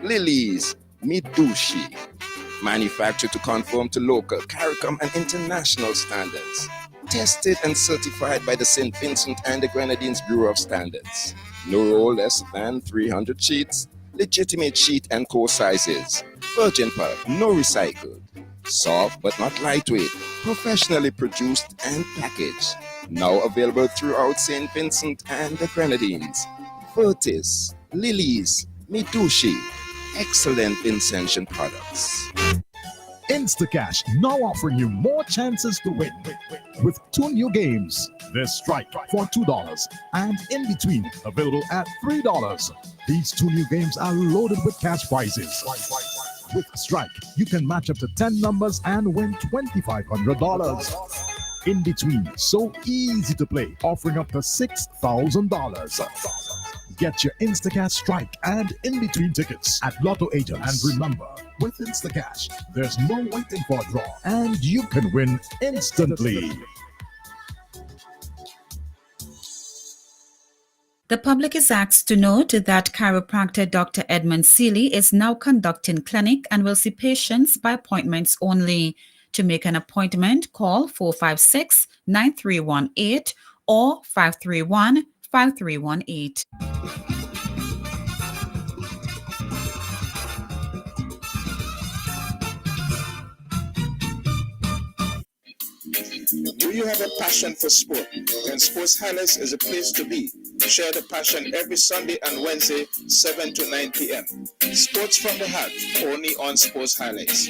lilies, Midushi. Manufactured to conform to local, CARICOM and international standards. Tested and certified by the St. Vincent and the Grenadines Bureau of Standards. No roll less than 300 sheets. Legitimate sheet and core sizes. Virgin pulp, no recycled. Soft but not lightweight. Professionally produced and packaged. Now available throughout St. Vincent and the Grenadines. Vertis, lilies, Midushi. Excellent Vincentian products. Instacash now offering you more chances to win with 2 new games. There's Strike for $2 and In Between available at $3. These 2 new games are loaded with cash prizes. With Strike, you can match up to 10 numbers and win $2,500. In Between, so easy to play, offering up to $6,000. Get your Instacash Strike and In Between tickets at Lotto agents. And remember, with Instacash, there's no waiting for a draw, and you can win instantly. The public is asked to note that chiropractor Dr. Edmund Seeley is now conducting clinic and will see patients by appointments only. To make an appointment, call 456-9318 or 531-5318. Do you have a passion for sport? Then Sports Highlights is a place to be. Share the passion every Sunday and Wednesday, 7 to 9 p.m. Sports from the heart, only on Sports Highlights.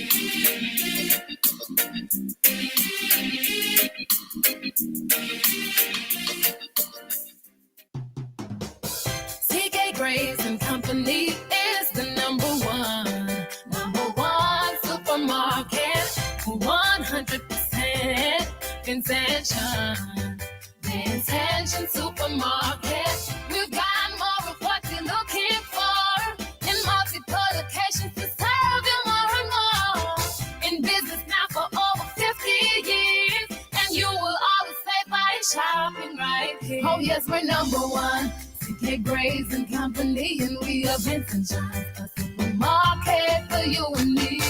CK Graves and Company is the number one supermarket for 100% Vincentian supermarket. We've got more of what you're looking for in multiple locations to serve you more and more. In business now for over 50 years, and you will always save by shopping right here. Oh yes, we're number one. CK Graves and Company, and we are Vincent John's, a supermarket for you and me.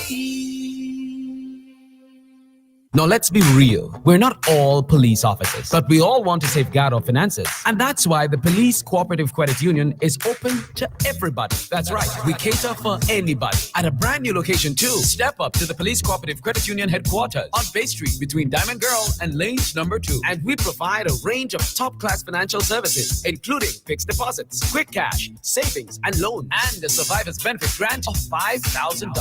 Now let's be real, we're not all police officers, but we all want to safeguard our finances. And that's why the Police Cooperative Credit Union is open to everybody. That's right, we cater for anybody. At a brand new location too. Step up to the Police Cooperative Credit Union headquarters on Bay Street between Diamond Girl and Lanes number 2. And we provide a range of top-class financial services, including fixed deposits, quick cash, savings, and loans, and a survivor's benefit grant of $5,000.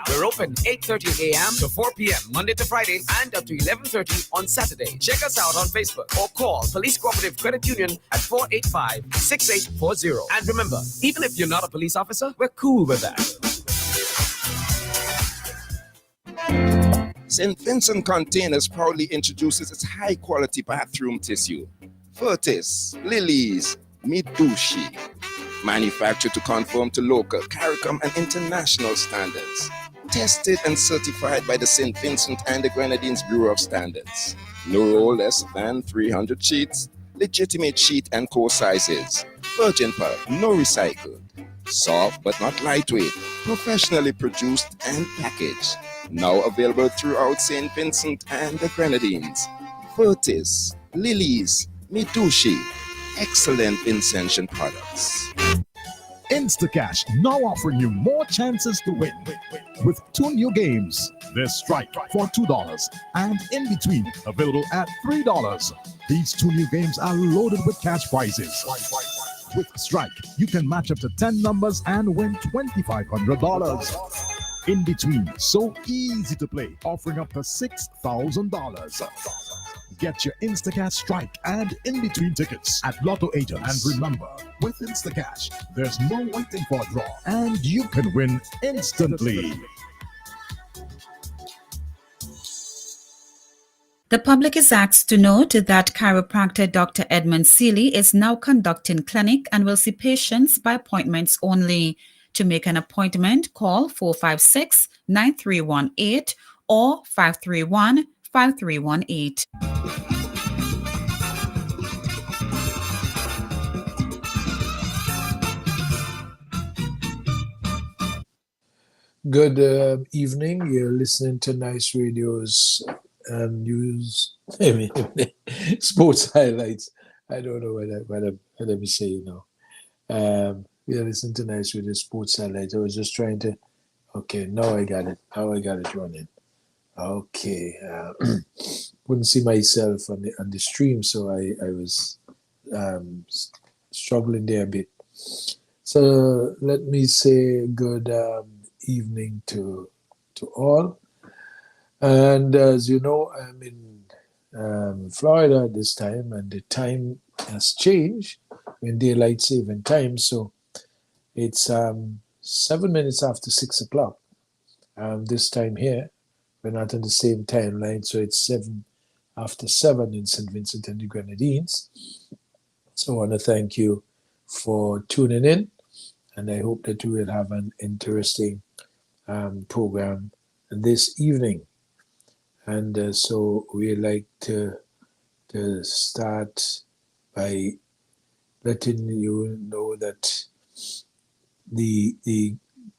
We're open 8:30 a.m. to 4 p.m. Monday to Friday, and up to 11:30 on Saturday. Check us out on Facebook or call Police Cooperative Credit Union at 485-6840. And remember, even if you're not a police officer, we're cool with that. St. Vincent Containers proudly introduces its high-quality bathroom tissue. Vertis, lilies, Midushi. Manufactured to conform to local, CARICOM and international standards. Tested and certified by the St. Vincent and the Grenadines Bureau of Standards. No roll less than 300 sheets. Legitimate sheet and core sizes. Virgin pulp, no recycled. Soft but not lightweight. Professionally produced and packaged. Now available throughout St. Vincent and the Grenadines. Vertis, lilies, Midushi. Excellent Vincentian products. Instacash now offering you more chances to win with 2 new games. There's Strike for $2 and In Between available at $3. These 2 new games are loaded with cash prizes. With Strike, you can match up to 10 numbers and win $2,500. In Between, so easy to play, offering up to $6,000. Get your Instacash Strike and In Between tickets at Lotto agents. And remember, with Instacash, there's no waiting for a draw, and you can win instantly. The public is asked to note that chiropractor Dr. Edmund Seeley is now conducting clinic and will see patients by appointments only. To make an appointment, call 456-9318 or 531-5318. Good evening. You're listening to Nice Radio's news, sports highlights. I don't know what I'm saying now. You're listening to Nice Radio Sports Highlights. I was just trying to. Okay, now I got it. Now I got it running. Okay. Couldn't see myself on the stream, so I was struggling there a bit. So let me say good evening to all. And as you know, I'm in Florida at this time, and the time has changed in daylight saving time. So it's 7 minutes after 6 o'clock. This time here, we're not on the same timeline, so it's 7 after 7 in St. Vincent and the Grenadines. So I want to thank you for tuning in, and I hope that you will have an interesting program this evening. And so we like to start by letting you know that the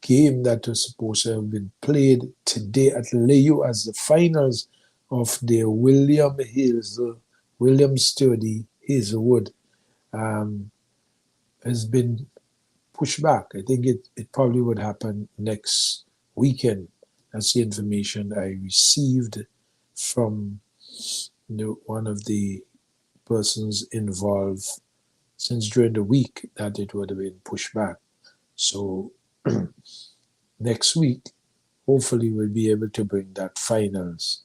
game that was supposed to have been played today at Leo as the finals of the William Sturdy Hazelwood has been pushed back. I think it probably would happen next weekend. That's the information I received from one of the persons involved since during the week that it would have been pushed back. So next week, hopefully we'll be able to bring that finals.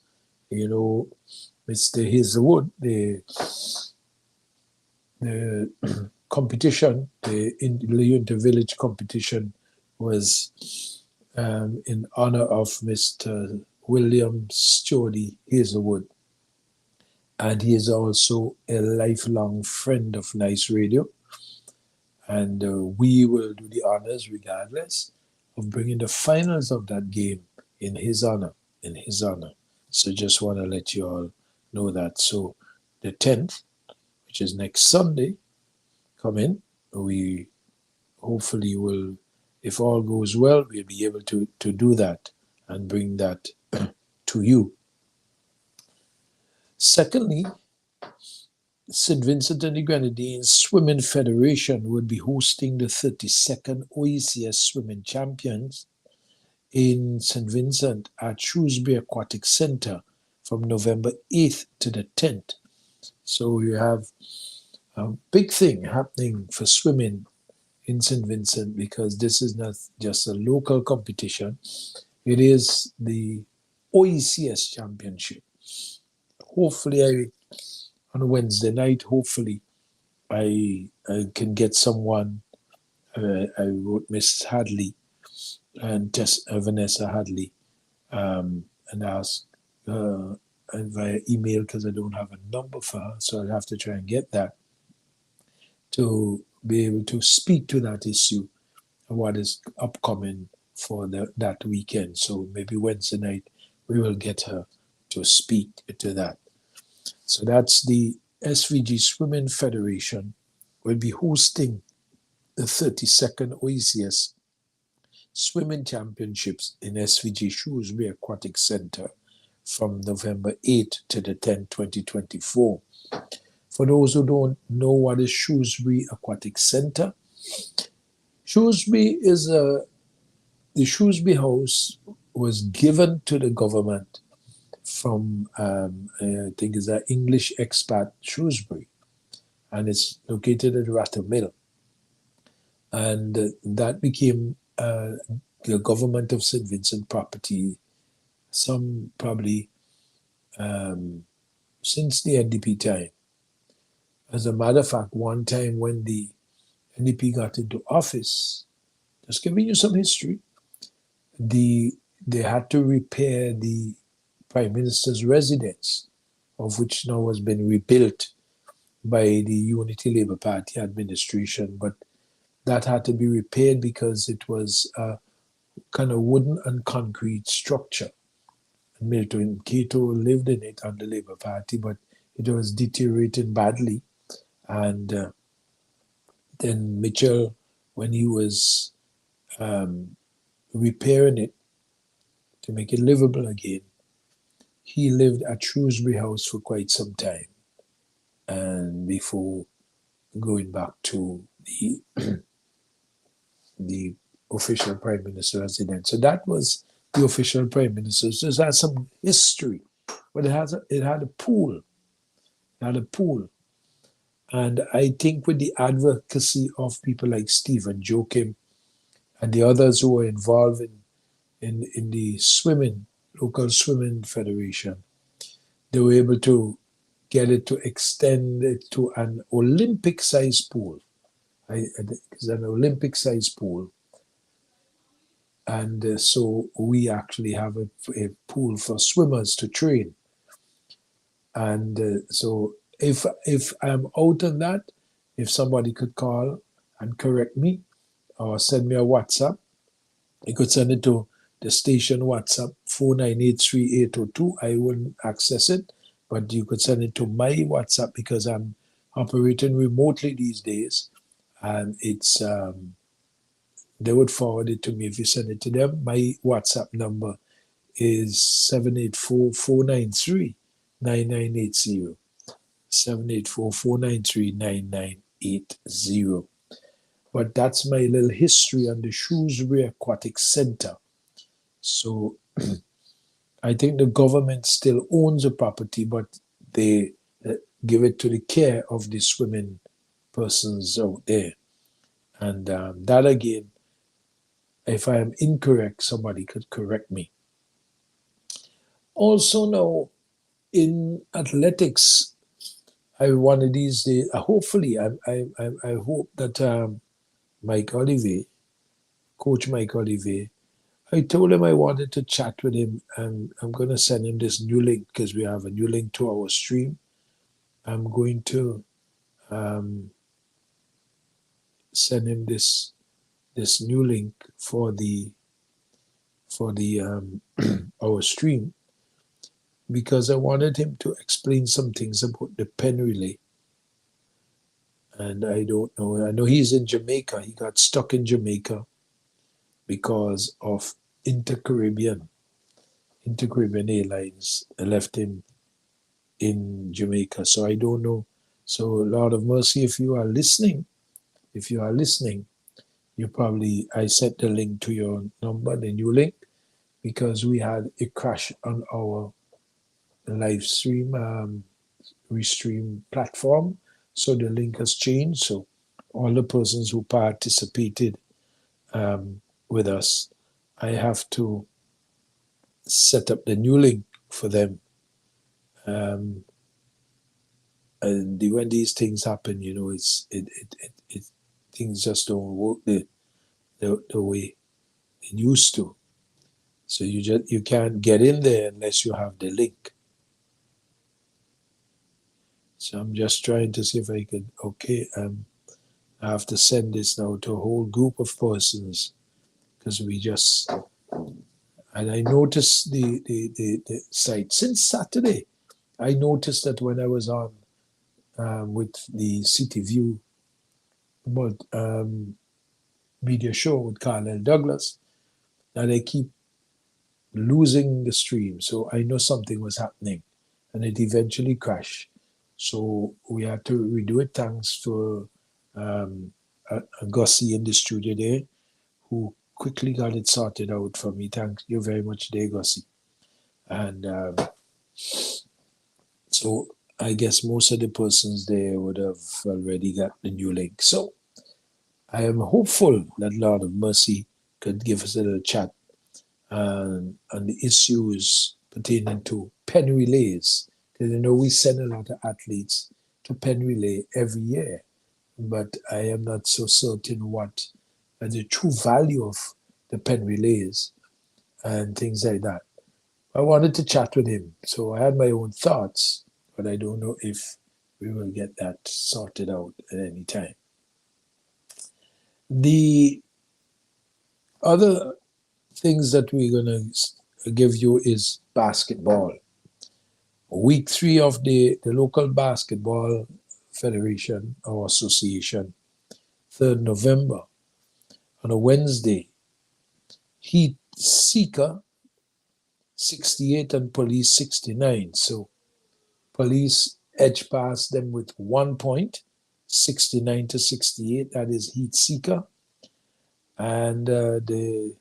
Mr. Hazelwood, the competition, the inter-village competition was in honor of Mr. William Sturdy Hazelwood. And he is also a lifelong friend of Nice Radio. And we will do the honors regardless of bringing the finals of that game in his honor. So just want to let you all know that. So the 10th, which is next Sunday, come in. We hopefully will, if all goes well, we'll be able to do that and bring that to you. Secondly, St. Vincent and the Grenadines Swimming Federation would be hosting the 32nd OECS Swimming Champions in St. Vincent at Shrewsbury Aquatic Center from November 8th to the 10th. So you have a big thing happening for swimming in St. Vincent, because this is not just a local competition. It is the OECS Championship. Hopefully, on a Wednesday night, hopefully, I can get someone. I wrote Miss Hadley and Vanessa Hadley and asked via email, because I don't have a number for her, so I'll have to try and get that to be able to speak to that issue and what is upcoming for that weekend. So maybe Wednesday night we will get her to speak to that. So that's the SVG Swimming Federation will be hosting the 32nd OECS Swimming Championships in SVG Shrewsbury Aquatic Center from November 8th to the 10th, 2024. For those who don't know what is Shrewsbury Aquatic Center, Shrewsbury is the Shrewsbury House was given to the government from, I think it's an English expat, Shrewsbury, and it's located at Rattle Mill. And that became the government of St. Vincent property, some probably since the NDP time. As a matter of fact, one time when the NDP got into office, just giving you some history, they had to repair the Prime Minister's residence, of which now has been rebuilt by the Unity Labour Party administration, but that had to be repaired because it was a kind of wooden and concrete structure. Milton Cato lived in it under Labour Party, but it was deteriorating badly. And then Mitchell, when he was repairing it, to make it livable again. He lived at Shrewsbury House for quite some time, and before going back to the official Prime Minister residence. So that was the official Prime Minister. So it has some history, but it had a pool. It had a pool. And I think with the advocacy of people like Stephen Joachim and the others who were involved in the local swimming federation, they were able to get it to extend it to an Olympic-sized pool. It's an Olympic-sized pool. And so we actually have a pool for swimmers to train. And so if I'm out on that, if somebody could call and correct me or send me a WhatsApp, you could send it to the station WhatsApp 4983802. I wouldn't access it, but you could send it to my WhatsApp because I'm operating remotely these days, and it's they would forward it to me if you send it to them. My WhatsApp number is 784-493-9980. 784-493-9980. But that's my little history on the Shrewsbury Aquatic Center. So I think the government still owns the property, but they give it to the care of the swimming persons out there. And that again, if I am incorrect, somebody could correct me. Also now, in athletics, one of these days, hopefully, I hope that Mike Olivier, Coach Mike Olivier, I told him I wanted to chat with him, and I'm going to send him this new link because we have a new link to our stream. I'm going to send him this new link for the our stream, because I wanted him to explain some things about the pen relay. And I don't know. I know he's in Jamaica. He got stuck in Jamaica because of Inter-Caribbean Airlines left him in Jamaica. So I don't know. So Lord of Mercy, if you are listening, you probably, I sent the link to your number, the new link, because we had a crash on our live stream, restream platform. So the link has changed. So all the persons who participated with us, I have to set up the new link for them. And when these things happen, you know, things just don't work the way it used to. So you can't get in there unless you have the link. So I'm just trying to see if I could. Okay, I have to send this now to a whole group of persons, because and I noticed the site since Saturday. I noticed that when I was on with the City View media show with Carl Douglas, that I keep losing the stream. So I know something was happening, and it eventually crashed. So we had to redo it. Thanks to Gussie in the studio there, who quickly got it sorted out for me. Thank you very much there, Gussie. And so I guess most of the persons there would have already got the new link. So I am hopeful that Lord of Mercy could give us a little chat on the issues pertaining to pen relays. Because you know we send a lot of athletes to pen relay every year, but I am not so certain what the true value of the pen relays and things like that. I wanted to chat with him, so I had my own thoughts, but I don't know if we will get that sorted out at any time. The other things that we're going to give you is basketball. Week 3 of the local basketball federation or association, 3rd November, on a Wednesday, Heat Seeker 68 and Police 69. So Police edge past them with 1 point, 69 to 68. That is Heat Seeker. And the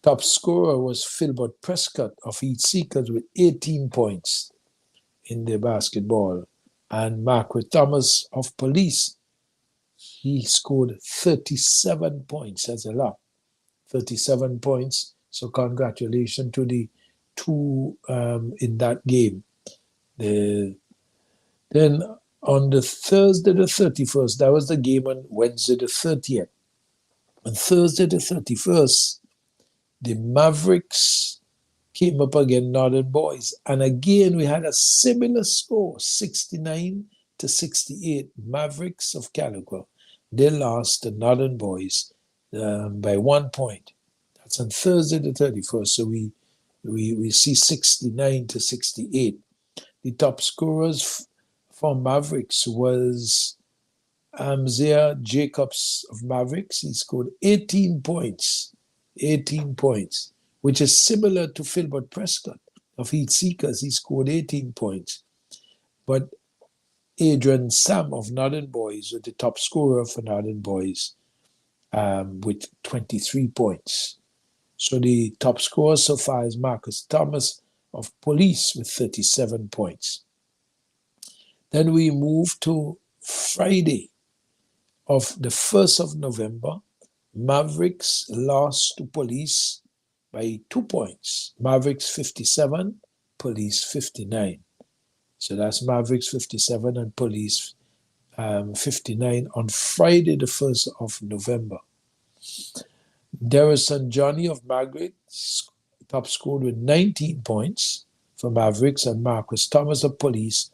top scorer was Philbert Prescott of Heat Seekers with 18 points in the basketball. And Margaret Thomas of Police, he scored 37 points. That's a lot. 37 points. So congratulations to the two in that game. Then on the Thursday the 31st, that was the game on Wednesday the 30th. On Thursday the 31st, the Mavericks came up against Northern Boys. And again, we had a similar score, 69 to 68. Mavericks of Calico. They lost to Northern Boys by 1 point. That's on Thursday the 31st. So we see 69 to 68. The top scorers for Mavericks was Amzea Jacobs of Mavericks. He scored 18 points. 18 points, which is similar to Philbert Prescott of Heat Seekers. He scored 18 points. But Adrian Sam of Northern Boys was the top scorer for Northern Boys with 23 points. So the top scorer so far is Marcus Thomas of Police with 37 points. Then we move to Friday of the 1st of November. Mavericks lost to Police by 2 points. Mavericks 57, Police 59. So that's Mavericks 57 and Police 59 on Friday the 1st of November. Derrison Johnny of Margaret top scored with 19 points for Mavericks, and Marcus Thomas of Police,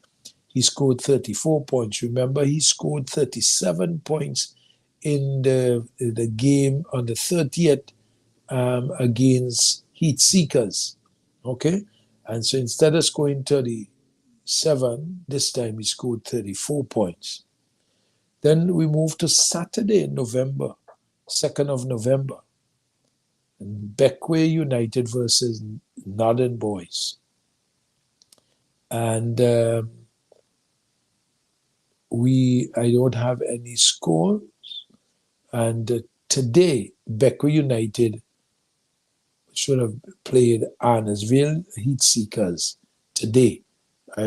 he scored 34 points. Remember, he scored 37 points in the game on the 30th against Heat Seekers. Okay? And so instead of scoring 37, this time he scored 34 points. Then we move to Saturday, November, 2nd of November. Beckway United versus Northern Boys. And I don't have any score. And today, Beckway United should have played Arnesville Heat Seekers today.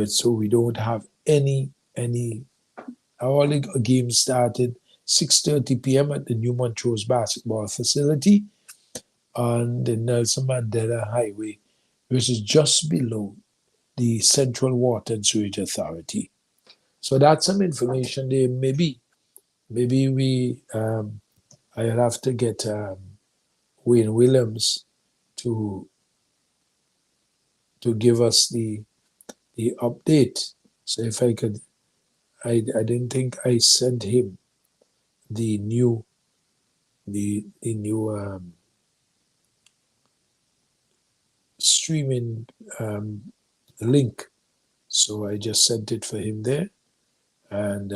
So we don't have any. All the games started 6:30 p.m. at the New Montrose Basketball Facility on the Nelson Mandela Highway, which is just below the Central Water and Sewage Authority. So that's some information there. Maybe I'll have to get Wayne Williams to give us the update. So if I could, I didn't think I sent him the new streaming link. So I just sent it for him there, and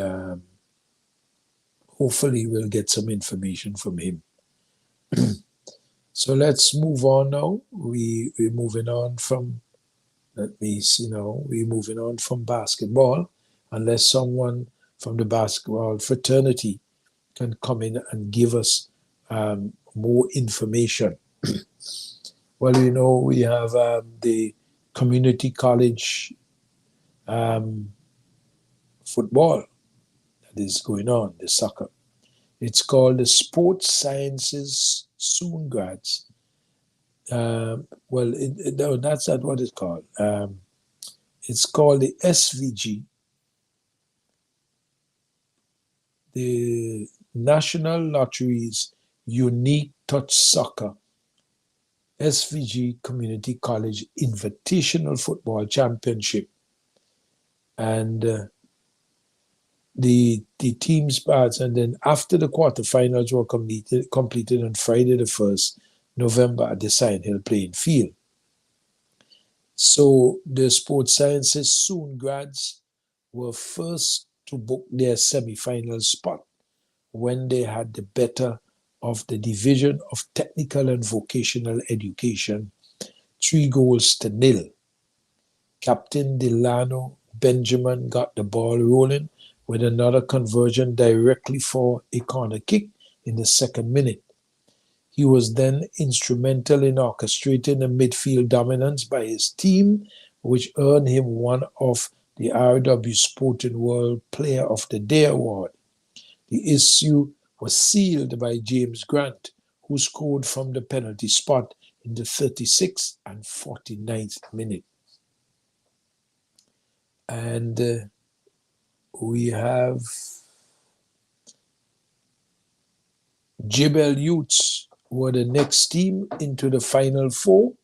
hopefully we'll get some information from him. So let's move on now. We're moving on from, let me see now, we're moving on from basketball, unless someone from the basketball fraternity can come in and give us more information. Well, you know, we have the community college football that is going on, the soccer. It's called the SPORTS-HIGHLIHGTS-SUN-03-11-24. No, that's not what it's called. It's called the SVG, the National Lottery's Unique Touch Soccer SVG Community College Invitational Football Championship. And the teams parts, and then after the quarterfinals were completed on Friday the 1st November at the Sign Hill playing field. So the sports sciences soon grads were first to book their semi-final spot when they had the better of the Division of Technical and Vocational Education 3-0. Captain Delano Benjamin got the ball rolling with another conversion directly for a corner kick in the 2nd minute. He was then instrumental in orchestrating the midfield dominance by his team, which earned him one of the RW Sporting World Player of the Day award. The issue was sealed by James Grant, who scored from the penalty spot in the 36th and 49th minute. And we have Jebel Youths were the next team into the Final Four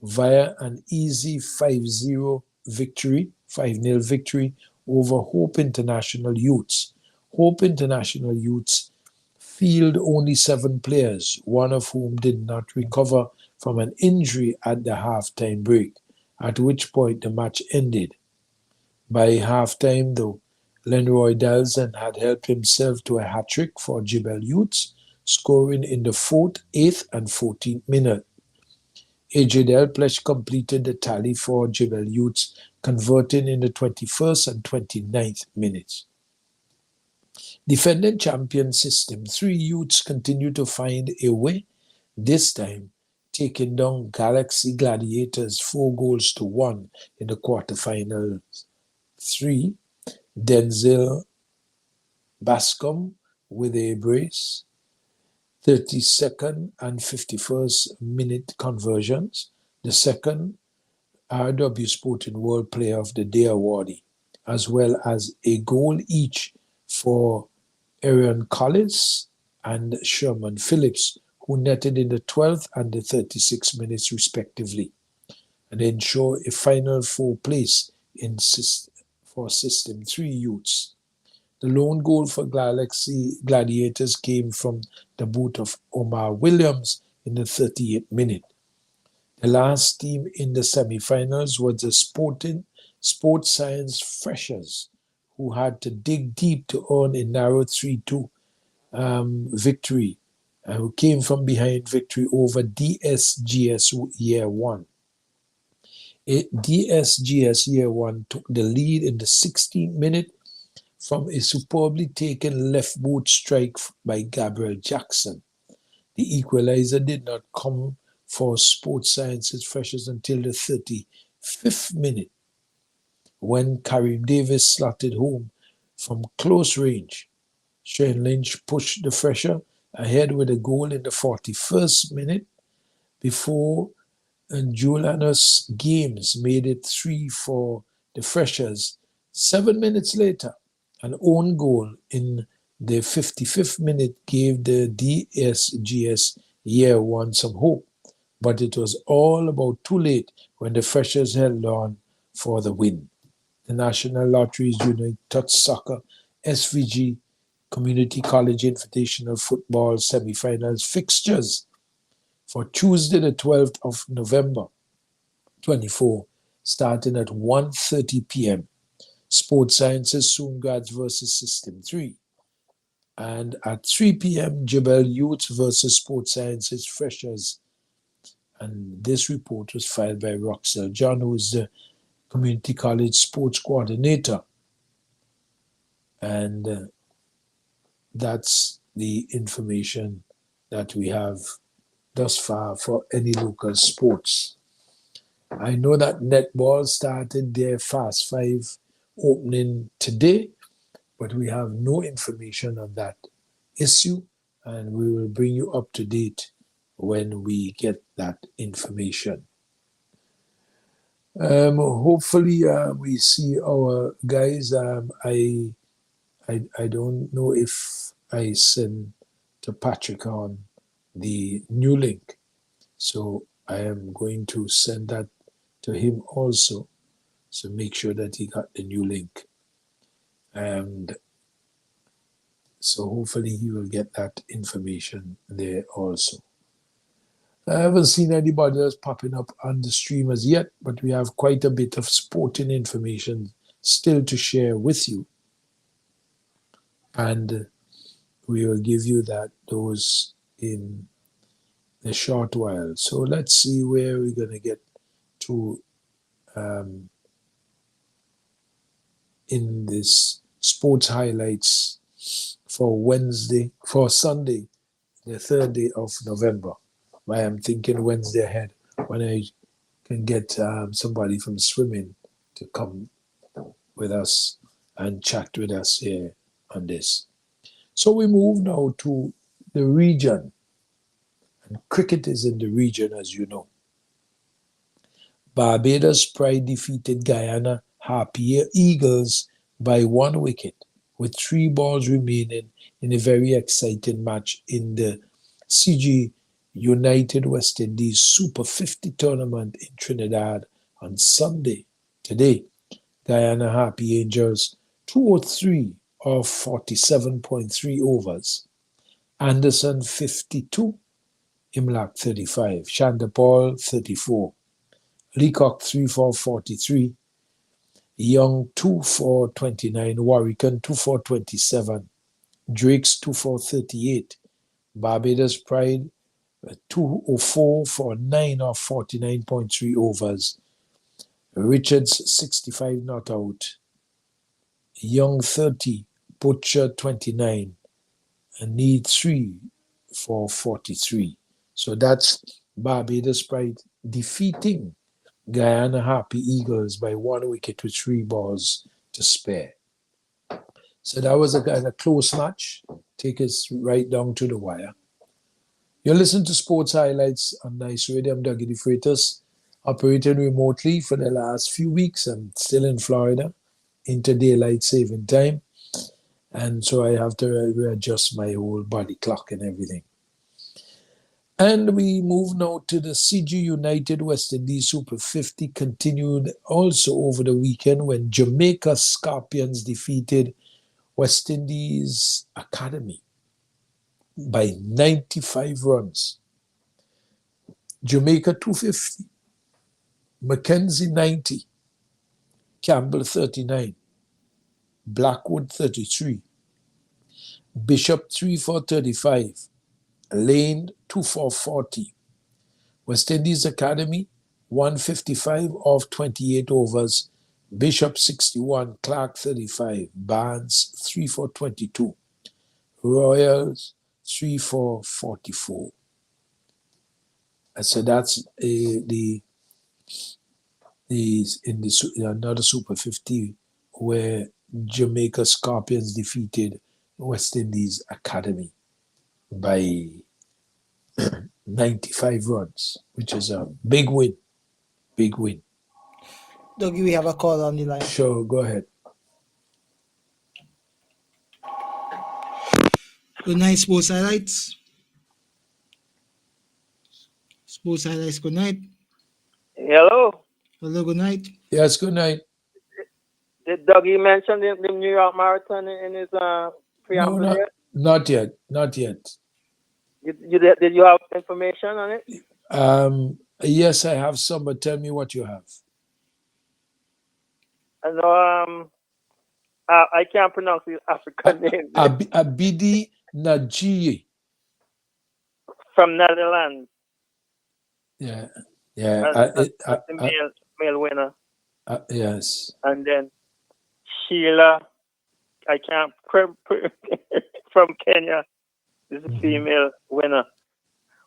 via an easy 5-0 victory, 5-0 victory over Hope International Youths. Hope International Youths field only 7 players, one of whom did not recover from an injury at the halftime break, at which point the match ended. By halftime, though, Lenroy Dalzon had helped himself to a hat-trick for Jebel Youths, scoring in the 4th, 8th and 14th minute. AJ Delplesh completed the tally for Jebel Youths, converting in the 21st and 29th minutes. Defending champion System 3 Youths continue to find a way, this time taking down Galaxy Gladiators 4-1 in the quarterfinals. 3, Denzel Bascom with a brace, 32nd and 51st minute conversions, the second RW Sporting World Player of the Day awardee, as well as a goal each for Aaron Collis and Sherman Phillips, who netted in the 12th and the 36th minutes respectively, and ensure a Final Four place for System 3 Youths. The lone goal for Galaxy Gladiators came from the boot of Omar Williams in the 38th minute. The last team in the semi-finals was the Sports Science Freshers, who had to dig deep to earn a narrow 3-2 victory, who came from behind victory over DSGS Year 1. DSGS Year 1 took the lead in the 16th minute from a superbly taken left boot strike by Gabriel Jackson. The equalizer did not come for Sports Sciences Freshers until the 35th minute, when Kareem Davis slotted home from close range. Shane Lynch pushed the Fresher ahead with a goal in the 41st minute before Julianus Games made it 3 for the Freshers. 7 minutes later, an own goal in the 55th minute gave the DSGS Year 1 some hope, but it was all about too late when the Freshers held on for the win. The National Lotteries Junior Touch Soccer SVG Community College Invitational Football Semi-Finals fixtures for Tuesday the 12th of November 24, starting at 1:30 p.m. Sports Sciences Soongrads versus System 3. And at 3 p.m., Jebel Youth versus Sports Sciences Freshers. And this report was filed by Roxelle John, who is the Community College Sports Coordinator. And that's the information that we have thus far for any local sports. I know that netball started their Fast 5 opening today, but we have no information on that issue, and we will bring you up to date when we get that information. Hopefully we see our guys. I don't know if I send to Patrick on the new link, so I am going to send that to him also, so make sure that he got the new link, and so hopefully he will get that information there also. I haven't seen anybody else popping up on the stream as yet, but we have quite a bit of sporting information still to share with you, and we will give you those in a short while. So let's see where we're going to get to in this sports highlights for Sunday, the 3rd day of November. I am thinking Wednesday ahead when I can get somebody from swimming to come with us and chat with us here on this. So we move now to the region. And cricket is in the region, as you know. Barbados Pride defeated Guyana Harpier Eagles by 1 wicket with 3 balls remaining in a very exciting match in the CG United West Indies Super 50 tournament in Trinidad on Sunday. Today, Guyana Harpy Angels 203 of 47.3 overs. Anderson 52, Imlak 35, Chandapal 34, Leacock 3 for 43, Young 2 for 29, Warwican 2 for 27, Drakes 2 for 38, Barbados Pride 204 for 9 of 49.3 overs, Richards 65 not out, Young 30, Butcher 29, and Need 3 for 43. So that's Barbados Pride defeating Guyana Harpy Eagles by 1 wicket with 3 balls to spare. So that was a close match. Take us right down to the wire. You listen to Sports Highlights on Nice Radio. I'm Dougie the Freitas, operating remotely for the last few weeks. I'm still in Florida, into daylight saving time. And so I have to readjust my whole body clock and everything. And we move now to the CG United West Indies Super 50, continued also over the weekend when Jamaica Scorpions defeated West Indies Academy by 95 runs. Jamaica 250, Mackenzie 90, Campbell 39, Blackwood 33, Bishop 3 for 35, Lane 2 for 40. West Indies Academy 155 of 28 overs. Bishop 61, Clark 35, Barnes 3 for 22, Royals 3 for 44. And so that's another Super 50 where Jamaica Scorpions defeated West Indies Academy by 95 runs, which is a big win. Big win. Dougie, we have a call on the line. Sure, go ahead. Good night, Sports Highlights. Sports Highlights, good night. Hello. Hello, good night. Yes, good night. Did Dougie mention the New York Marathon in his preamble? No, yet? not yet. Not yet. Did you have information on it? Yes, I have some, but tell me what you have. I know I can't pronounce the African name. Abidi Najiye. From Netherlands. Yeah. That's the male winner. Yes. And then Sheila, I can't from Kenya, is a female winner.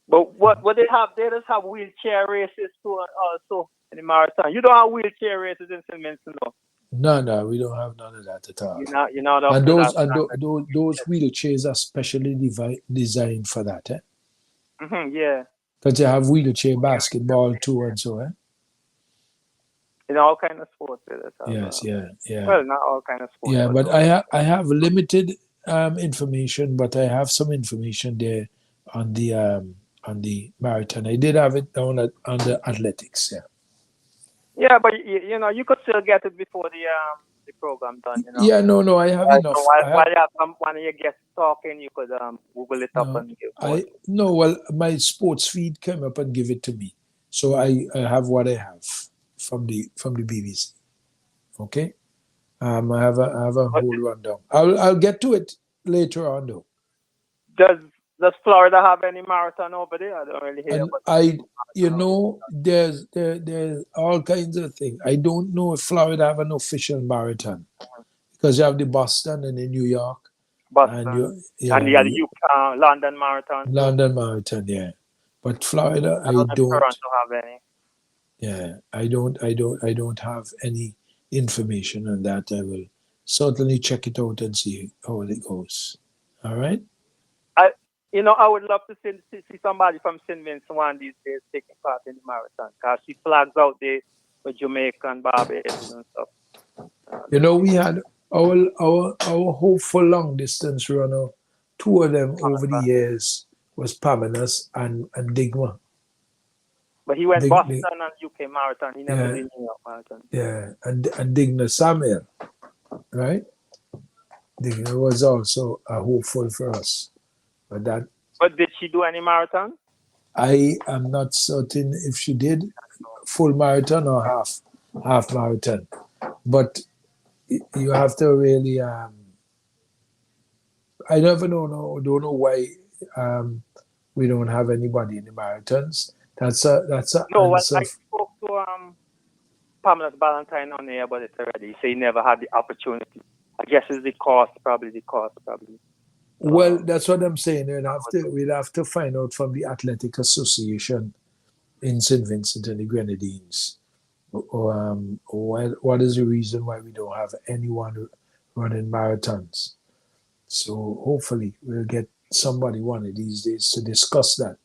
But what they have, they just have wheelchair races too, also in the marathon. You don't have wheelchair races in St. Vincent, no? No, we don't have none of that at all. You're not up and to those that. those wheelchairs are specially designed for that, eh? Yeah. Because you have wheelchair basketball too, and so, eh? In all kind of sports, Yes, yeah. Well, not all kind of sports. Yeah, but I have limited information, but I have some information there on the marathon. I did have it down on the athletics. Yeah. Yeah, but you could still get it before the program done. Yeah, no, I have enough. So while you have one of your guests talking, you could Google it up and give. My sports feed came up and give it to me, so I have what I have from the BBC. Okay, I have a whole rundown. I'll get to it later on though. Does Does Florida have any marathon over there? I don't really hear And about there's all kinds of things. I don't know if Florida have an official marathon because you have the Boston and the New York Boston. and And the UK, London Marathon. London Marathon, yeah. But Florida, I don't know if Toronto have any. Yeah, I don't have any information on that. I will certainly check it out and see how it goes. All right. I would love to see somebody from St. Vincent one of these days taking part in the marathon because she flags out there with Jamaica and Barbados and stuff. We had our hopeful long distance runner, two of them over the years was Pamanas and Digma. But he went Boston and UK Marathon. He never did New York Marathon. Yeah, and Digna Samuel, right? Digna was also a hopeful for us. But did she do any marathon? I am not certain if she did full marathon or half marathon. But you have to really I never don't know why we don't have anybody in the marathons. That's a no. Well, I spoke to Pamela Ballantyne on air about it already. He said he never had the opportunity. I guess it's the cost probably. Well, that's what I'm saying. We'd have to find out from the Athletic Association in St. Vincent and the Grenadines. What is the reason why we don't have anyone running marathons? So hopefully we'll get somebody one of these days to discuss that.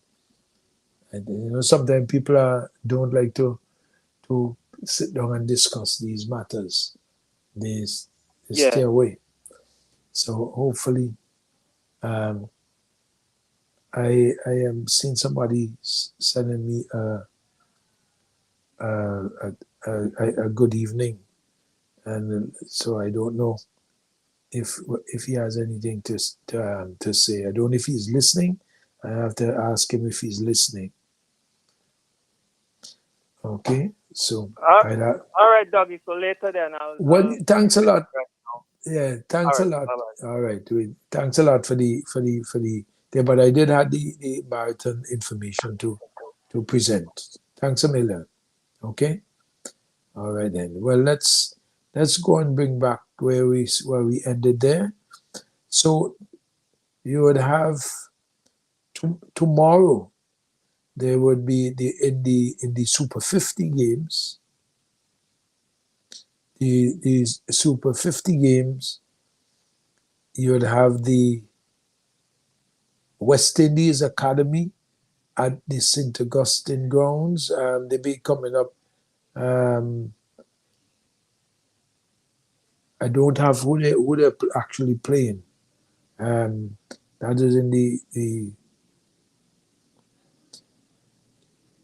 And sometimes people don't like to sit down and discuss these matters. They stay away. So hopefully, I am seeing somebody sending me a good evening, and so I don't know if he has anything to say. I don't know if he's listening. I have to ask him if he's listening. Okay, so all right, Dougie. So later then thanks a lot. Yeah, thanks a lot. Bye-bye. All right, thanks a lot for the but I did have the marathon information to present. Thanks a million. Okay. All right then. Well, let's go and bring back where we ended there. So you would have tomorrow. There would be in the Super 50 games. These Super 50 games, you would have the West Indies Academy at the St. Augustine grounds. They'll be coming up. I don't have who they're actually playing. That is in the.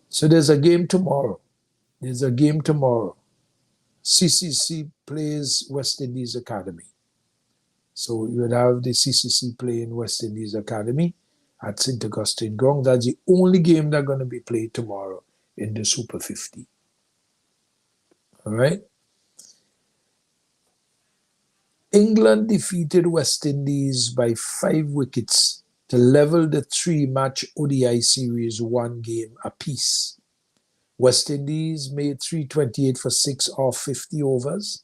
So there's a game tomorrow. CCC plays West Indies Academy. So you would have the CCC playing West Indies Academy at St. Augustine Ground. That's the only game that's going to be played tomorrow in the Super 50. All right. England defeated West Indies by 5 wickets to level the 3-match ODI series 1 game apiece. West Indies made 328 for 6 off 50 overs.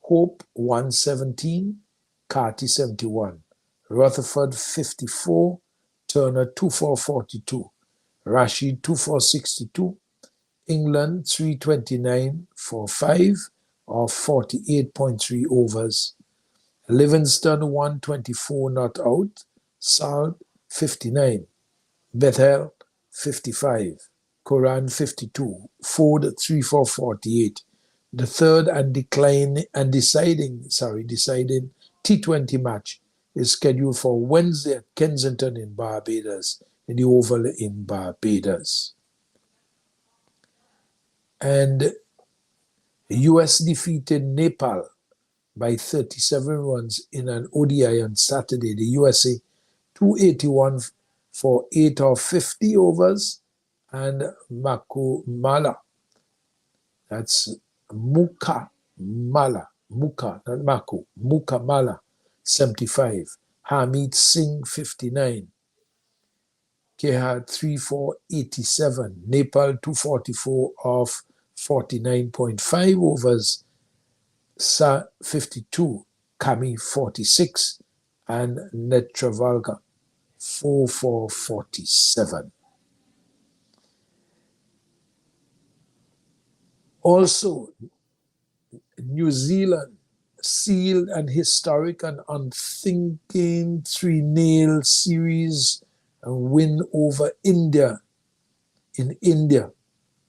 Hope 117, Carty 71, Rutherford 54, Turner 2442, Rashid 2462, England 329 for 5 off 48.3 overs. Livingston 124 not out, Salt 59, Bethel 55, Koran 52, Ford 3448. The third and deciding T20 match is scheduled for Wednesday at Kensington in Barbados, in the Oval in Barbados. And the US defeated Nepal by 37 runs in an ODI on Saturday. The USA 281 for 8 of 50 overs, and Muka Mala 75, Hamid Singh 59, Kenya 3,487. Nepal 244 of 49.5 overs. Sa 52. Kami 46. And Netravalga 4,447. Also, New Zealand sealed an historic and unthinking 3-0 series and win over India in India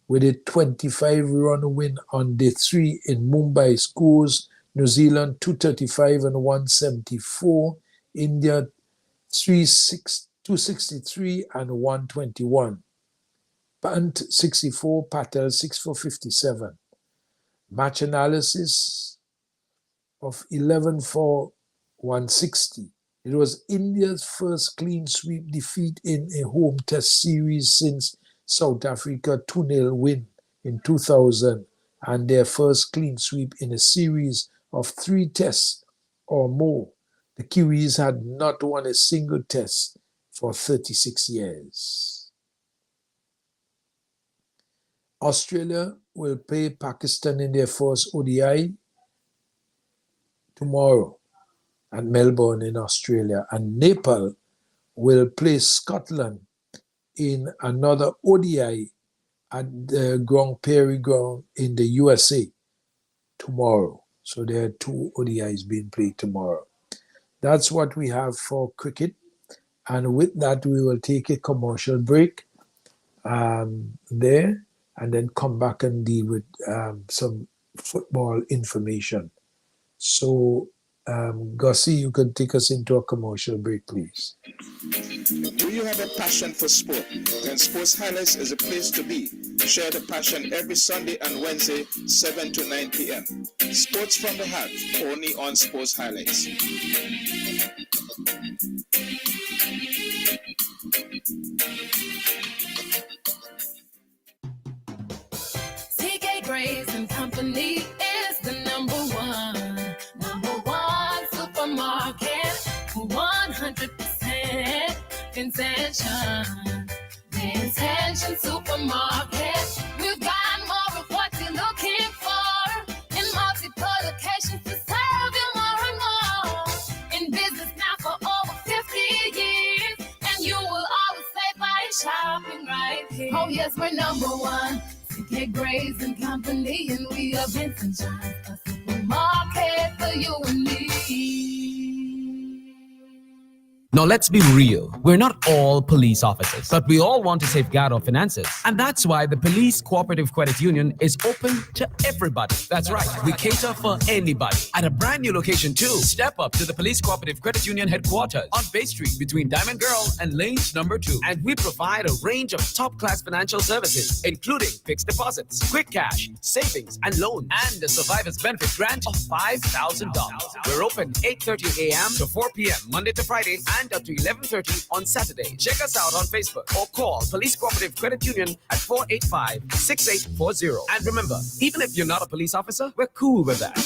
with a 25-run win on day 3 in Mumbai. Scores: New Zealand 235 and 174, India 263 and 121. Pant 64, Patel 6 for 57. Match analysis of 11 for 160. It was India's first clean sweep defeat in a home test series since South Africa 2-0 win in 2000 and their first clean sweep in a series of 3 tests or more. The Kiwis had not won a single test for 36 years. Australia will play Pakistan in their first ODI tomorrow at Melbourne in Australia, and Nepal will play Scotland in another ODI at the Grand Prairie Ground in the USA tomorrow. So there are 2 ODIs being played tomorrow. That's what we have for cricket, and with that we will take a commercial break there, and then come back and deal with some football information. So, Gussie, you can take us into a commercial break, please. Do you have a passion for sport? Then Sports Highlights is a place to be. Share the passion every Sunday and Wednesday, 7 to 9 p.m. Sports from the heart, only on Sports Highlights. CK Grace and Company is the number one supermarket for 100% intention. The Intention Supermarket. We've got more of what you're looking for in multiple locations to serve you more and more. In business now for over 50 years, and you will always say by shopping right here. Oh yes, we're number one. CK Grace and Company, and we are Vincent John, a supermarket for you and me. Now let's be real. We're not all police officers, but we all want to safeguard our finances. And that's why the Police Cooperative Credit Union is open to everybody. That's right. We cater for anybody. At a brand new location too. Step up to the Police Cooperative Credit Union headquarters on Bay Street between Diamond Girl and Lanes number 2. And we provide a range of top-class financial services, including fixed deposits, quick cash, savings, and loans, and a survivor's benefit grant of $5,000. We're open 8:30 a.m. to 4 p.m. Monday to Friday, and up to 11:30 on Saturday. Check us out on Facebook or call Police Cooperative Credit Union at 485-6840. And remember, even if you're not a police officer, we're cool with that.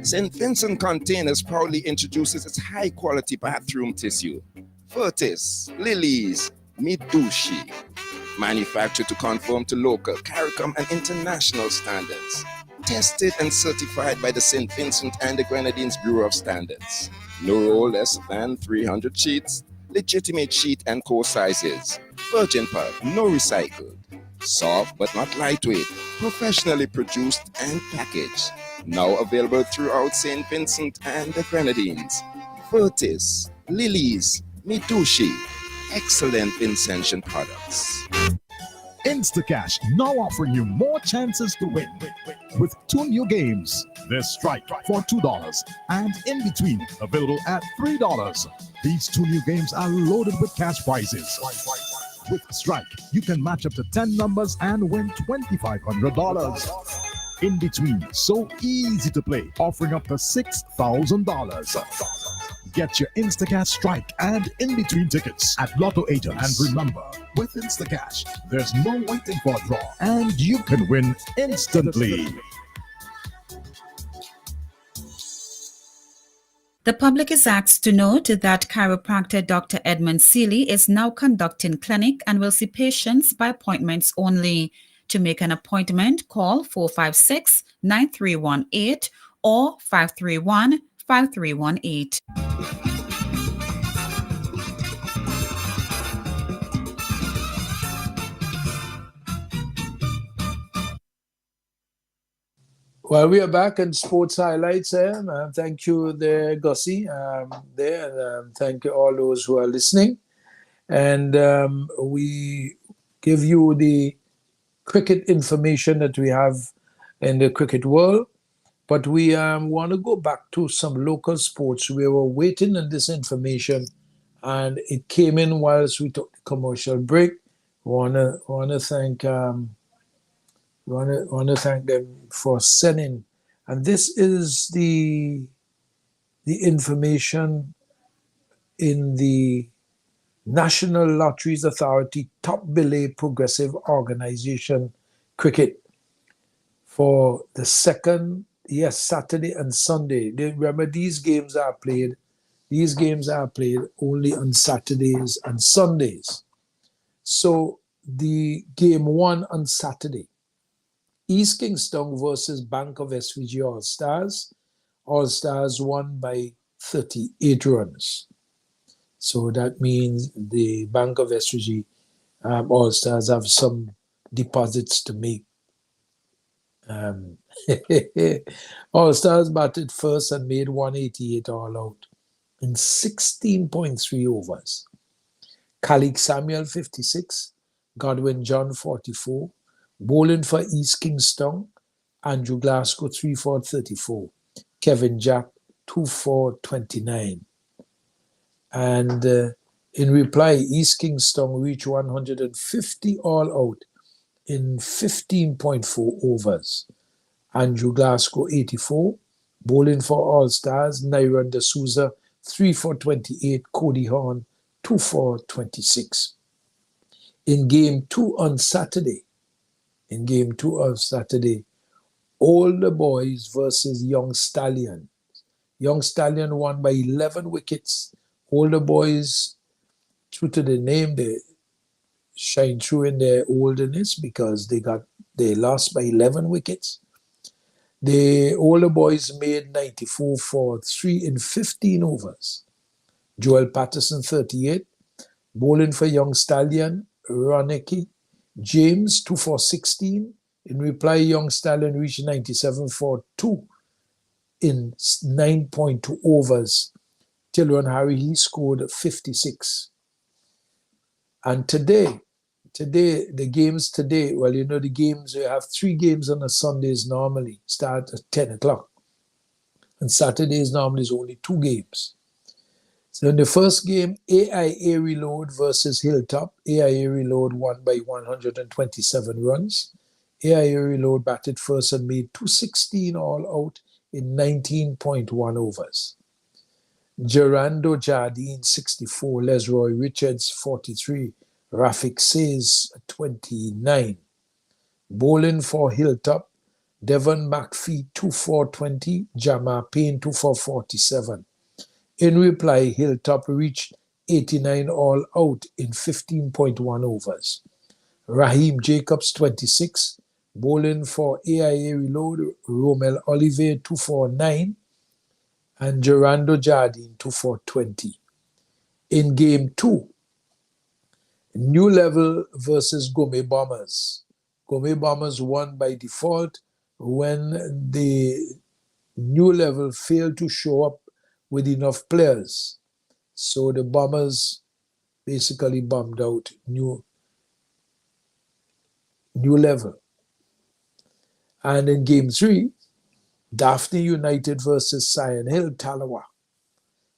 St. Vincent Containers proudly introduces its high-quality bathroom tissue. Furtis, Lilies, Mitsubishi. Manufactured to conform to local, CARICOM, and international standards. Tested and certified by the St. Vincent and the Grenadines Bureau of Standards. No roll less than 300 sheets, legitimate sheet and core sizes, virgin pulp, no recycled. Soft but not lightweight, professionally produced and packaged. Now available throughout St. Vincent and the Grenadines. Furtis, Lilies, Mitsubishi, excellent Vincentian products. Instacash now offering you more chances to win with 2 new games. There's Strike for $2 and In Between available at $3. These 2 new games are loaded with cash prizes. With Strike, you can match up to 10 numbers and win $2,500. In Between, so easy to play, offering up to $6,000. Get your Instacash Strike and In Between tickets at Lotto agents. And remember, with Instacash, there's no waiting for a draw, and you can win instantly. The public is asked to note that chiropractor Dr. Edmund Seeley is now conducting clinic and will see patients by appointments only. To make an appointment, call 456-9318 or 531-5318. Well, we are back in sports highlights. Thank you there, Gussie. Thank you all those who are listening. And we give you the cricket information that we have in the cricket world. But we want to go back to some local sports. We were waiting on this information, and it came in whilst we took the commercial break. Want to thank thank them for sending. And this is the information in the National Lotteries Authority Top Belay Progressive Organization Cricket for the Saturday and Sunday. Remember, these games are played only on Saturdays and Sundays. So the game 1 on Saturday, East Kingston versus Bank of SVG All-Stars. All-Stars won by 38 runs. So that means the Bank of SVG All-Stars have some deposits to make. All-Stars batted first and made 188 all out in 16.3 overs. Khalid Samuel, 56. Godwin John, 44. Bowling for East Kingston, Andrew Glasgow, 3-4, 34. Kevin Jack, 2-4, 29. And in reply, East Kingston reached 150 all out in 15.4 overs. Andrew Glasgow, 84. Bowling for All-Stars, Nyron D'Souza, 3-4, 28. Cody Horn, 2-4, 26. In Game 2 on Saturday, Older Boys versus Young Stallion. Young Stallion won by 11 wickets. Older Boys, true to the name, they shine through in their olderness because they lost by 11 wickets. The Older Boys made 94 for 3 in 15 overs. Joel Patterson, 38. Bowling for Young Stallion, Ronicky James, 2-4, 16. In reply, Young Stallion reached 97 for 2 in 9.2 overs. Tilron Harry, he scored 56. And today, the games today, well, you know, the games, you have 3 games on the Sundays normally, start at 10 o'clock. And Saturdays normally is only 2 games. So in the first game, AIA Reload versus Hilltop. AIA Reload won by 127 runs. AIA Reload batted first and made 216 all out in 19.1 overs. Gerando Jardine, 64. Lesroy Richards, 43. Rafik Says, 29. Bowling for Hilltop, Devon McPhee, 2-4, 20. Jama Payne, 2-4, 47. In reply, Hilltop reached 89 all out in 15.1 overs. Raheem Jacobs, 26. Bowling for AIA Reload, Romel Olivier, 2-4, 9. And Gerando Jardine, 2-4, 20. In Game 2, New Level versus Gome Bombers. Gome Bombers won by default when the New Level failed to show up with enough players. So the Bombers basically bombed out New Level. And in Game 3, Daphne United versus Sion Hill Talawa.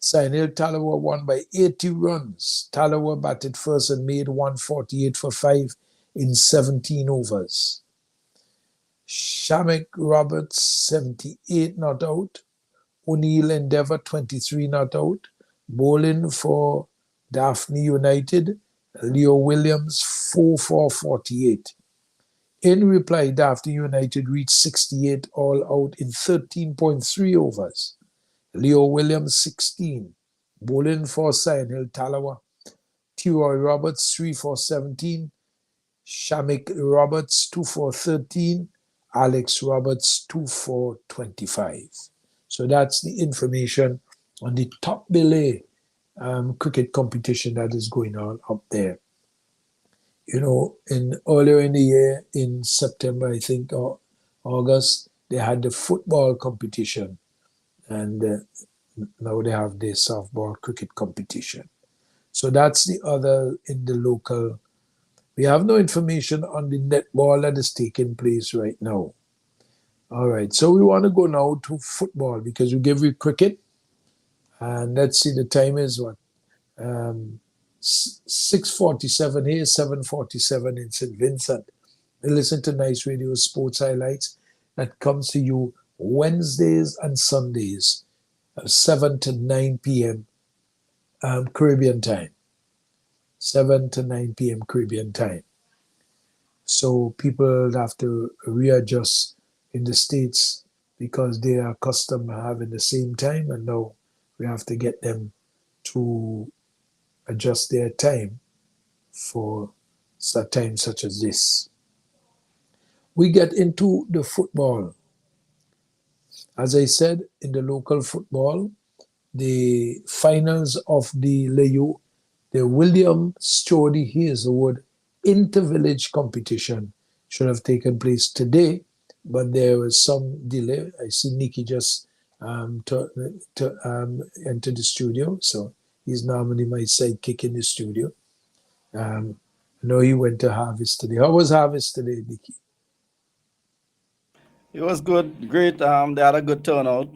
Sion Hill Talawa won by 80 runs. Talawa batted first and made 148 for 5 in 17 overs. Shamek Roberts, 78 not out. O'Neill Endeavour, 23 not out. Bowling for Daphne United, Leo Williams, 4-4, 48. In reply, Daphne United reached 68 all out in 13.3 overs. Leo Williams 16, Bolin for Sign Hill Talawa, T-Roy Roberts 3 for 17, Shamik Roberts 2 for 13, Alex Roberts 2 for 25. So that's the information on the top belay cricket competition that is going on up there. You know, earlier in the year, in September, I think, or August, they had the football competition, and now they have the softball cricket competition. So that's the other in the local. We have no information on the netball that is taking place right now. All right, so we want to go now to football because we give you cricket, and let's see, the time is what? 6:47 here, 7:47 in St. Vincent. You listen to Nice Radio Sports Highlights that comes to you Wednesdays and Sundays, 7 to 9 p.m. Caribbean time. 7 to 9 p.m. Caribbean time. So people have to readjust in the States because they are accustomed to having the same time, and now we have to get them to adjust their time for a time such as this. We get into the football. As I said, in the local football, the finals of the LEU, the William Stody Hazelwood Inter-Village competition should have taken place today, but there was some delay. I see Nikki just enter the studio, so he's normally my sidekick in the studio. I know he went to Harvest today. How was Harvest today, Nikki? It was good, great. They had a good turnout.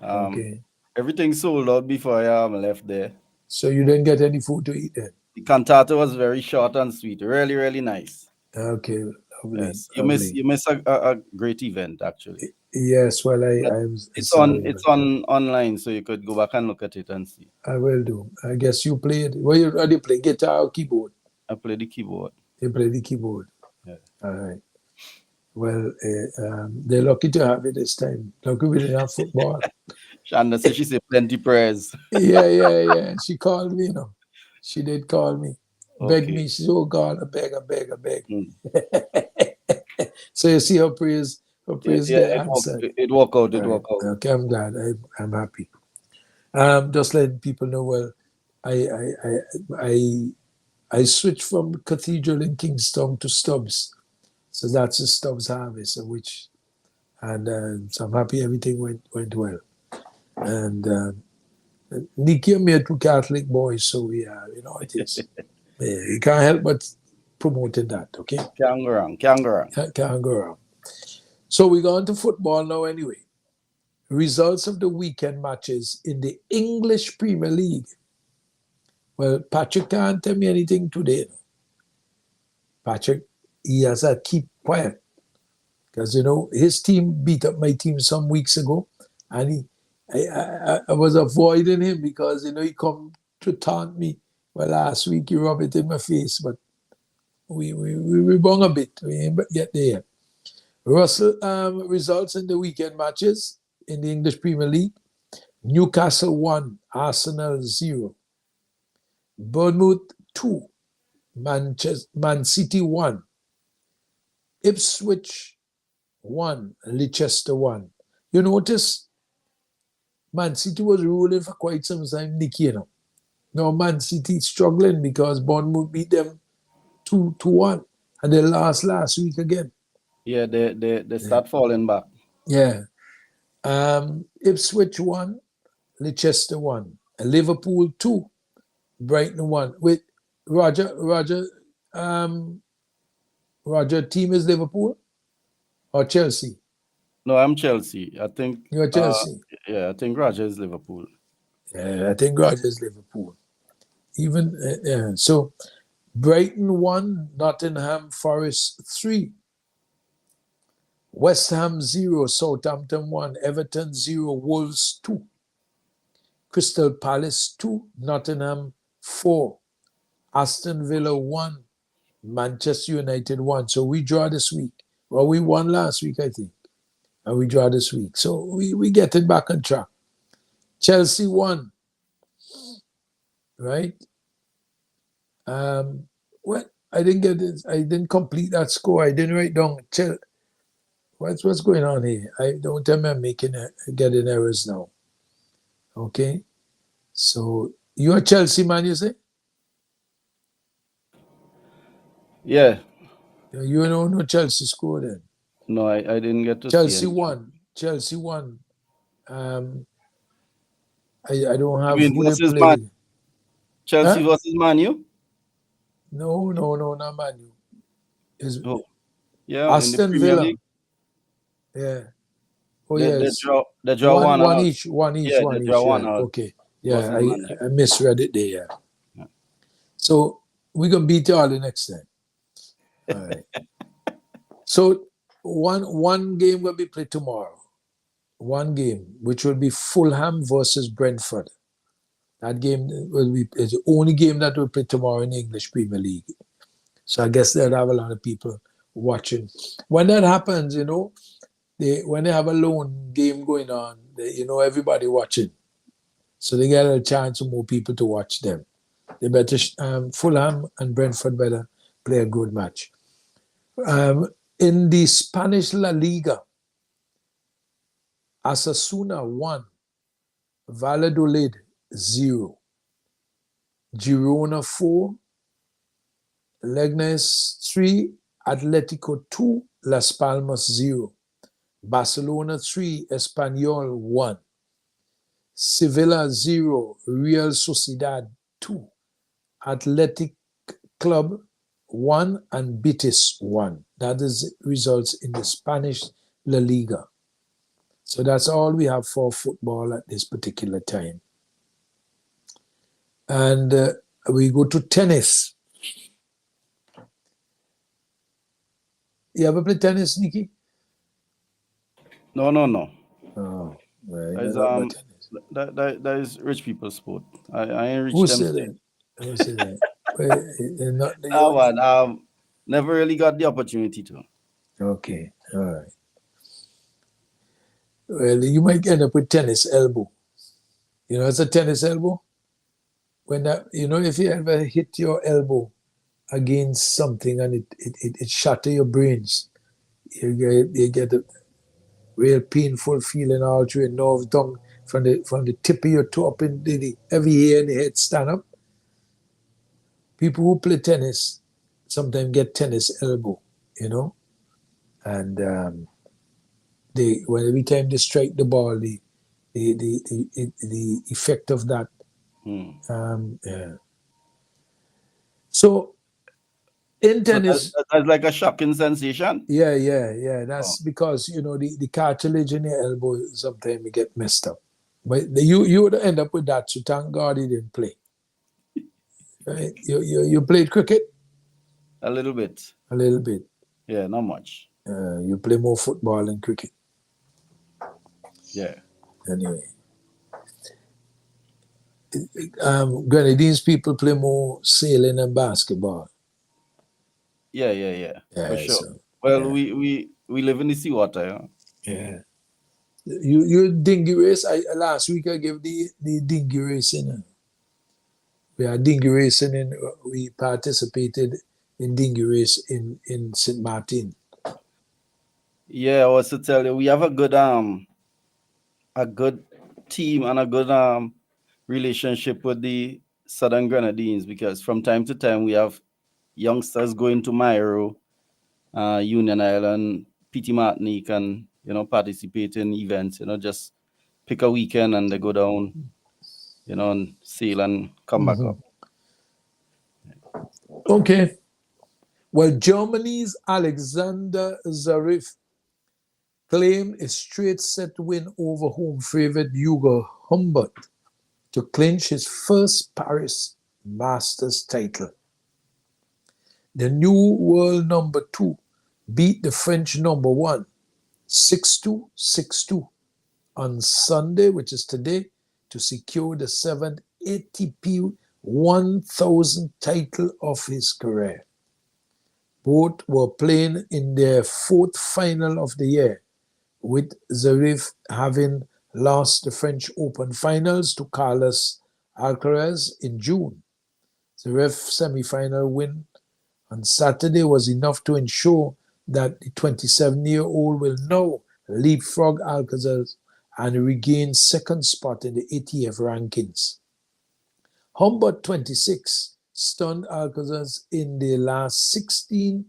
Okay. Everything sold out before I left there. So you didn't get any food to eat then? The cantata was very short and sweet. Really, really nice. Okay, lovely. Yes, lovely. you miss a great event actually. Yes, well, It's online, so you could go back and look at it and see. I will do. I guess you played. What do you play? Guitar or keyboard? I played the keyboard. You play the keyboard. Yeah. All right. Well, they're lucky to have it this time. Lucky we didn't have football. Shanda said she said plenty prayers. Yeah. She called me, you know. She did call me. Okay. Begged me. She said, oh God, I beg. Mm. So you see her prayers get answered. It worked out. Okay, I'm glad. I'm happy. Just letting people know, well, I switched from Cathedral in Kingston to Stubbs. So that's a Stubbs Harvest, so I'm happy everything went well. And Nikki and me are two Catholic boys, so you know it is. Yeah, you can't help but promoting that, okay? Can't go wrong. Can't go wrong. So we go on to football now anyway. Results of the weekend matches in the English Premier League. Well, Patrick can't tell me anything today. Patrick, he has to keep quiet. Because, you know, his team beat up my team some weeks ago. And I was avoiding him because, you know, he come to taunt me. Well, last week he rubbed it in my face, but we bung a bit. We ain't get there. Russell results in the weekend matches in the English Premier League. Newcastle 1, Arsenal 0. Bournemouth 2, Man City 1. Ipswich 1, Leicester 1. You notice Man City was ruling for quite some time, Nicky, you know. Now Man City struggling because Bournemouth beat them 2-1. And they lost last week again. Yeah, they start falling back. Yeah. Ipswich 1, Leicester 1. Liverpool 2, Brighton 1. With Roger, team is Liverpool or Chelsea? No, I'm Chelsea. I think You're Chelsea. I think Roger is Liverpool. Yeah, I think Roger is Liverpool. Even so, Brighton 1, Nottingham Forest 3. West Ham 0, Southampton 1, Everton 0, Wolves 2. Crystal Palace 2, Nottingham 4. Aston Villa 1, Manchester United 1. So we draw this week. Well, we won last week, I think. And we draw this week. So we get it back on track. Chelsea won, right? What? I didn't get this. I didn't complete that score. I didn't write down. What's going on here? I don't tell me I'm getting errors now. Okay. So you're a Chelsea man, you say? Yeah. You know no Chelsea score then. No, I didn't get to Chelsea see it. won. Chelsea won. I don't have mean who they versus played. Chelsea Huh? versus Man U? No, not Man U. It's Oh, yeah, in the Aston Premier Villa. League. Yeah. Oh They yes. draw one One out. each. One each. Yeah, One they each. draw one Yeah. out Okay. versus Yeah. Man U. I misread it there. Yeah. Yeah. So we're gonna beat y'all the next time. All right. So one game will be played tomorrow. One game, which will be Fulham versus Brentford. That game is the only game that will play tomorrow in the English Premier League. So I guess they'll have a lot of people watching. When that happens, when they have a lone game going on, everybody watching. So they get a chance for more people to watch them. They better, Fulham and Brentford better play a good match. In the Spanish La Liga, Osasuna 1, Valladolid 0, Girona 4, Leganés 3, Atletico 2, Las Palmas 0, Barcelona 3, Espanyol 1, Sevilla 0, Real Sociedad 2, Athletic Club 1, and Betis 1. That is results in the Spanish La Liga. So that's all we have for football at this particular time. And we go to tennis. You ever play tennis, Nikki? No. Oh, That is rich people's sport. I ain't rich Who them. said that? Who said that? Never really got the opportunity to. Okay, all right. Well, you might end up with tennis elbow. It's a tennis elbow. When that, if you ever hit your elbow against something and it shatter your brains, you get a real painful feeling all through your nerves down from the tip of your toe up in the every hair in the head stand up. People who play tennis sometimes get tennis elbow, and every time they strike the ball, the effect of that. Yeah. So in tennis, so that's like a shocking sensation. Yeah. That's because the cartilage in your elbow sometimes you get messed up. But you would end up with that. So thank God he didn't play. Right? You played cricket? A little bit. A little bit. Yeah, not much. You play more football than cricket. Yeah. Anyway. Grenadines people play more sailing and basketball. Yeah. For sure. So, well, we live in the seawater. Yeah. You dinghy race. Last week I gave the dinghy racing. We had dinghy racing we participated in dinghy race in St. Martin. Yeah, I was to tell you, we have a good team and a good relationship with the Southern Grenadines, because from time to time we have youngsters going to Mairo, Union Island, PT Martinique, and participate in events. Just pick a weekend and they go down, and sail and come back up. Okay. Well, Germany's Alexander Zverev claimed a straight set win over home favorite Hugo Humbert to clinch his first Paris Masters title. The new world number 2 beat the French number 1 6-2, 6-2 on Sunday, which is today, to secure the 7th ATP 1000 title of his career. Both were playing in their 4th final of the year, with Zverev having lost the French Open finals to Carlos Alcaraz in June. The ref semi-final win on Saturday was enough to ensure that the 27-year-old will now leapfrog Alcaraz and regain second spot in the ATF rankings. Humbert, 26, stunned Alcaraz in the last 16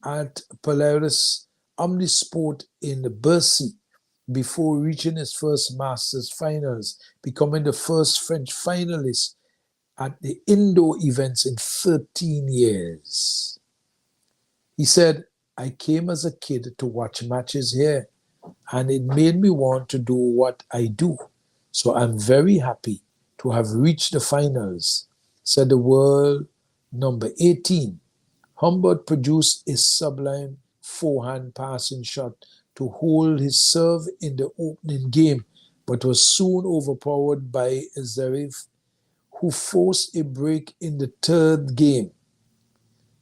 at Polaris Omnisport in Bercy before reaching his first Masters finals, becoming the first French finalist at the indoor events in 13 years. He said, I came as a kid to watch matches here, and it made me want to do what I do. So I'm very happy to have reached the finals, said the world number 18. Humbert produced a sublime forehand passing shot to hold his serve in the opening game, but was soon overpowered by Zverev, who forced a break in the third game.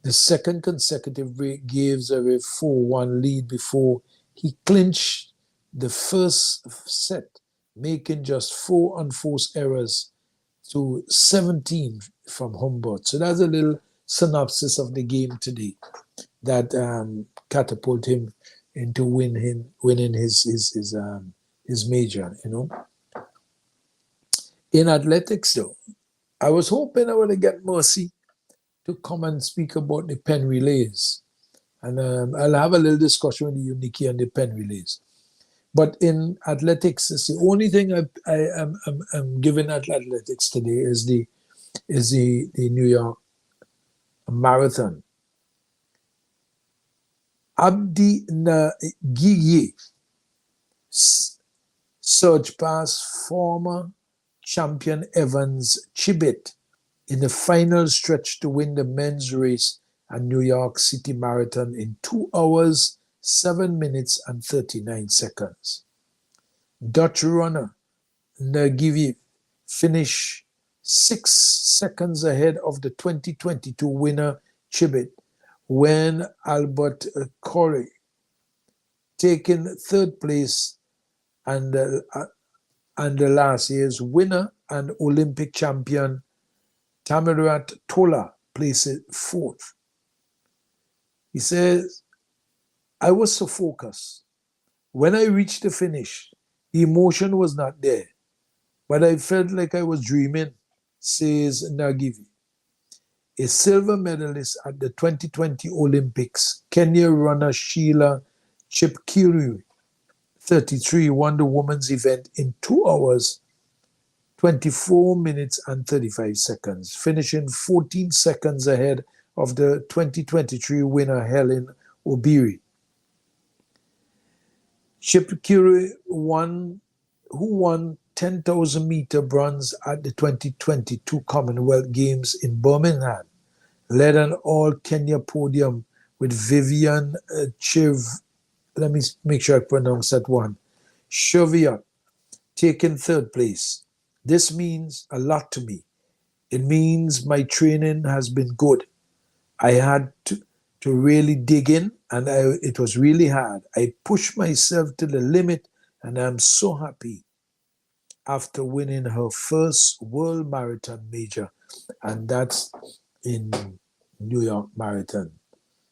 The second consecutive break gave Zverev 4-1 lead before he clinched the first set, making just 4 unforced errors to 17 from Humbert. So that's a little synopsis of the game today that catapulted him into winning his major, you know. In athletics, though, I was hoping I would get Mercy to come and speak about the pen relays. And I'll have a little discussion with the Uniki on the pen relays. But in athletics, it's the only thing I'm giving athletics today is the New York Marathon. Abdi Nagiye surged past former champion Evans Chibet in the final stretch to win the men's race at New York City Marathon in 2 hours, 7 minutes and 39 seconds. Dutch runner Nagiye finished 6 seconds ahead of the 2022 winner Chibet, when Albert Corey, taking third place, and the last year's winner and Olympic champion Tamirat Tola placed fourth. He says, I was so focused. When I reached the finish, the emotion was not there, but I felt like I was dreaming, says Nagiye. A silver medalist at the 2020 Olympics, Kenya runner Sheila Chepkirui, 33, won the women's event in 2 hours, 24 minutes and 35 seconds, finishing 14 seconds ahead of the 2023 winner Helen Obiri. Chepkirui who won 10,000 meter bronze at the 2022 Commonwealth Games in Birmingham, led an all-Kenya podium with Vivian let me make sure I pronounce that one, Cheviot, taking third place. This means a lot to me. It means my training has been good. I had to really dig in, and it was really hard. I pushed myself to the limit, and I'm so happy after winning her first World Marathon major, and that's in New York Marathon.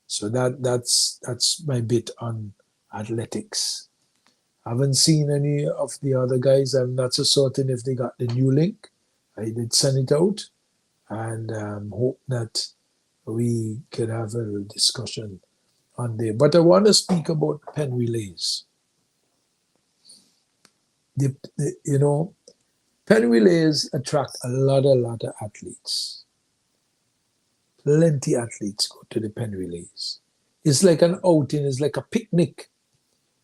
So that's my bit on athletics. I haven't seen any of the other guys. I'm not so certain if they got the new link. I did send it out, and hope that we could have a discussion on there. But I want to speak about pen relays. Pen relays attract a lot of athletes. Plenty athletes go to the pen relays. It's like an outing, it's like a picnic,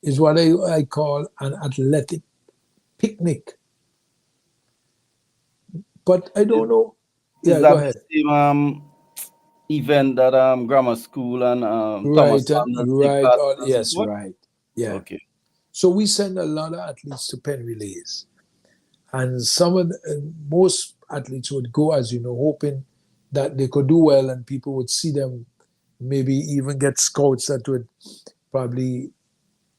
is what I call an athletic picnic. But I don't know. Yeah, go ahead. The same event that grammar school and Thomas yes, right. Yeah. Okay. So we send a lot of athletes to pen relays. And most athletes would go, as you know, hoping that they could do well and people would see them, maybe even get scouts that would probably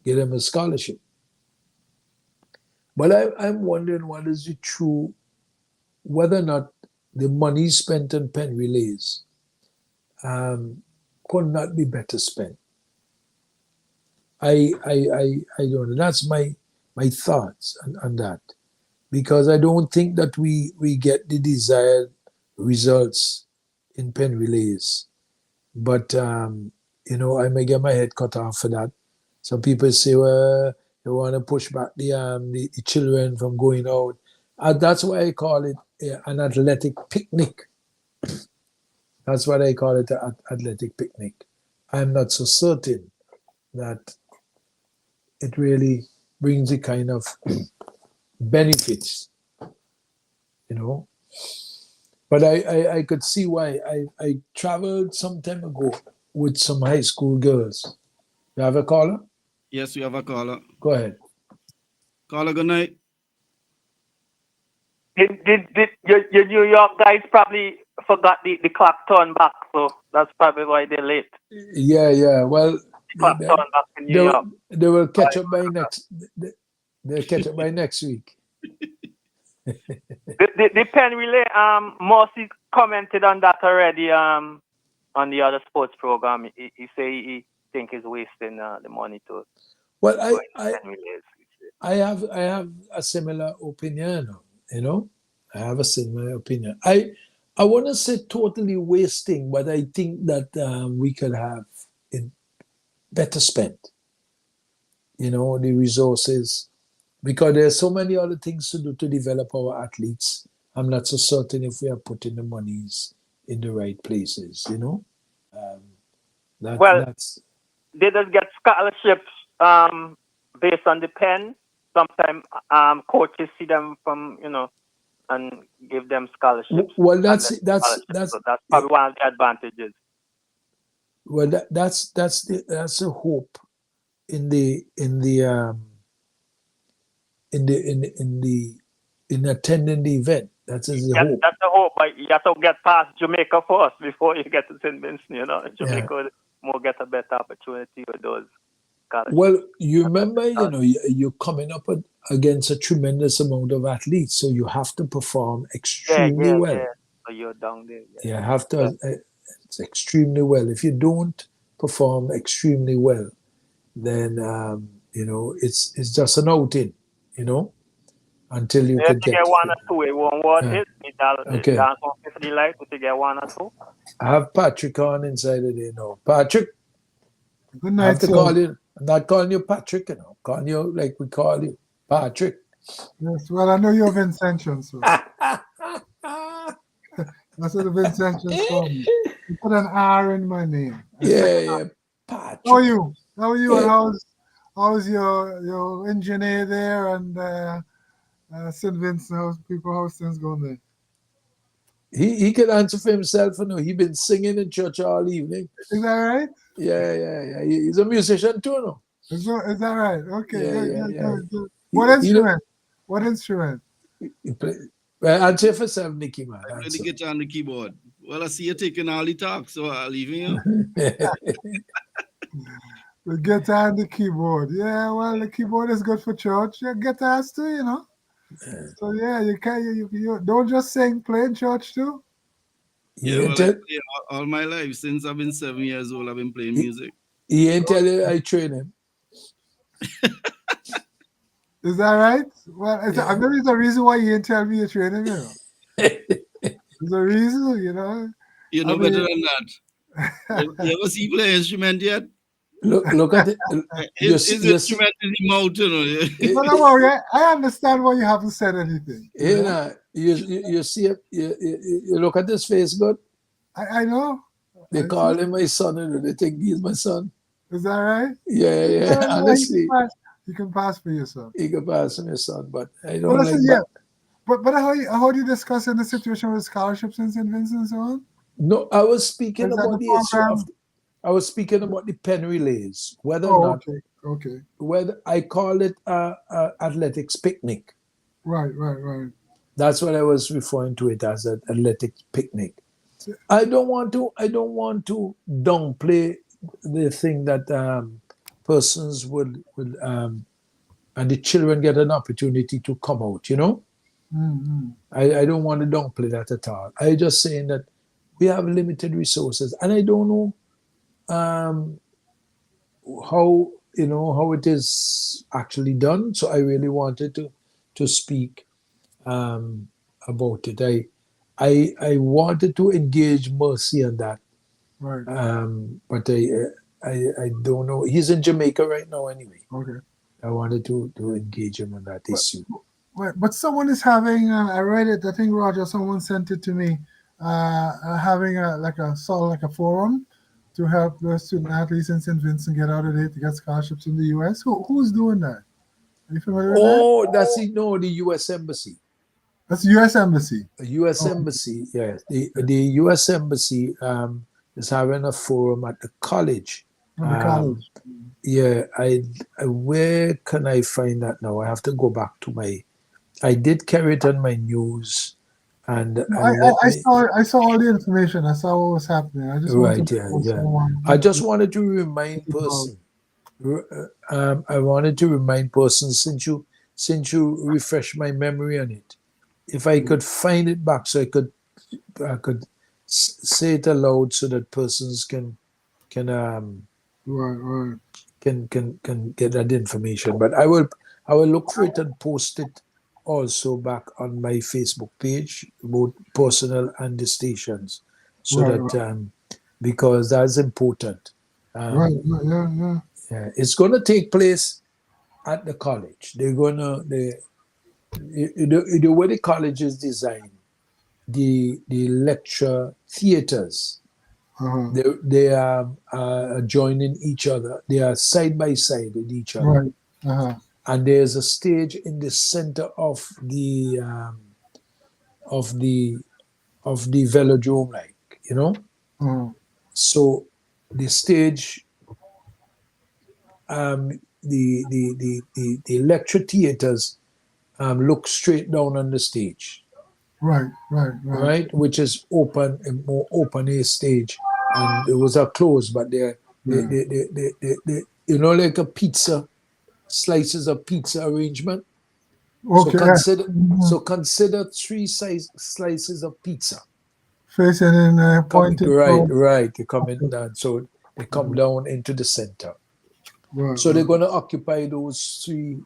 give them a scholarship. But I'm wondering what is the true, whether or not the money spent on pen relays could not be better spent. I don't know. That's my thoughts on that, because I don't think that we get the desired results in pen relays. But you know, I may get my head cut off for that. Some people say, well, they want to push back the children from going out. That's why I call it an athletic picnic. That's what I call it, an athletic picnic. I'm not so certain that it really brings the kind of benefits, you know. But I could see why. I traveled some time ago with some high school girls. You have a caller? Yes, we have a caller. Go ahead. Caller, good night. Did your New York guys probably forgot the clock turn back, so that's probably why they're late. Yeah. Well, Clock turn back in New York. they will catch up by next. They'll catch up by next week. The pen relay, Mossy commented on that already on the other sports program. He say he think he's wasting the money to. Well, pen relays. I have a similar opinion. You know, I have a similar opinion. I want to say totally wasting, but I think that we could have it better spent. You know, the resources, because there's so many other things to do to develop our athletes. I'm not so certain if we are putting the monies in the right places. You know, that's. They just get scholarships based on the pen. Sometimes coaches see them from, you know, and give them scholarships. Well, that's so that's probably one of the advantages. Well, that's the hope in attending the event. That's the hope. That's the hope. But you have to get past Jamaica first before you get to St. Vincent. You know, Jamaica will get a better opportunity with those. Well, you remember, you know, you're coming up against a tremendous amount of athletes, so you have to perform extremely well. Yeah. So you're down there. You have to. It's extremely well. If you don't perform extremely well, then you know it's just an outing. You know, until you can get one or two. It won't worth it. Okay. Dance on 50 lights. To get one or two. I have Patrick on inside of there now. Patrick. Good night, I have to call you. I'm not calling you Patrick, you know. I'm calling you like we call you, Patrick. Yes, well, I know you're Vincentian, so. That's what the Vincentians call me. You put an R in my name. Yeah, Patrick. How are you? Yeah. And how's your engineer there and St. Vincent? How's things going there? He can answer for himself. You know, he's been singing in church all evening. Is that right? Yeah. He's a musician too, no? Is that right? Okay. Yeah. What instrument? What instrument? Answer for yourself, Nicky, man. I play the guitar and the keyboard. Well, I see you taking all the talk, so I'll leave you. The guitar and the keyboard. Yeah, well, the keyboard is good for church. Yeah, guitars too, you know. So yeah, you don't just sing, play in church too. Yeah, well, all my life since I've been 7 years old, I've been playing music. He ain't tell you I train him. Is that right? Well, I know there's a reason why you didn't tell me you train him, you know. There's a reason, you know. You know better than that. You ever see play instrument yet? Look at it. His instrument in the mouth, you know. But don't worry, I understand why you haven't said anything. You know, you see it, you look at his face, good. I know. They call him my son, and they think he's my son. Is that right? Yeah. Honestly, you can pass for your son. He can pass for your son, but I don't like that. But how do you discuss in the situation with scholarships in St. Vincent and so on? No, I was speaking about the issue of. I was speaking about the pen relays, whether or not. Okay. Whether I call it a athletics picnic. Right. That's what I was referring to it as, an athletics picnic. I don't want to downplay the thing that persons would and the children get an opportunity to come out, you know. Mm-hmm. I don't want to downplay that at all. I just saying that we have limited resources, and I don't know how how it is actually done. So I really wanted to speak about it. I wanted to engage Mercy on that, Right. but I don't know. He's in Jamaica right now anyway. Okay. I wanted to engage him on that issue. But someone is having, I read it, I think Roger, someone sent it to me, having like a forum to help the student athletes in St. Vincent get out of there to get scholarships in the US. Who's doing that? Are you familiar with that? Oh, the U.S. Embassy. That's the US Embassy. The U.S. Embassy, yes. The U.S. Embassy is having a forum at the college. At the college. Yeah, where can I find that now? I have to go back to I did carry it on my news, and I saw all the information. I saw what was happening. I just wanted to I just wanted to remind persons. I wanted to remind persons since you refreshed my memory on it. If I could find it back, so I could say it aloud, so that persons can right. can get that information. But I will look for it and post it also back on my Facebook page, both personal and the stations, so that because that's important. Yeah, it's going to take place at the college. They're going to the way the college is designed, the lecture theaters. They are joining each other. They are side by side with each other. Right. And there's a stage in the center of the velodrome, like, you know. So the stage, the lecture theaters look straight down on the stage. Right, which is open, a more open air stage, and those are closed, but they like a pizza, slices of pizza arrangement. Okay. So consider 3 slices of pizza facing in pointing. Right. They come in down, so they come down into the center. So they're going to occupy those three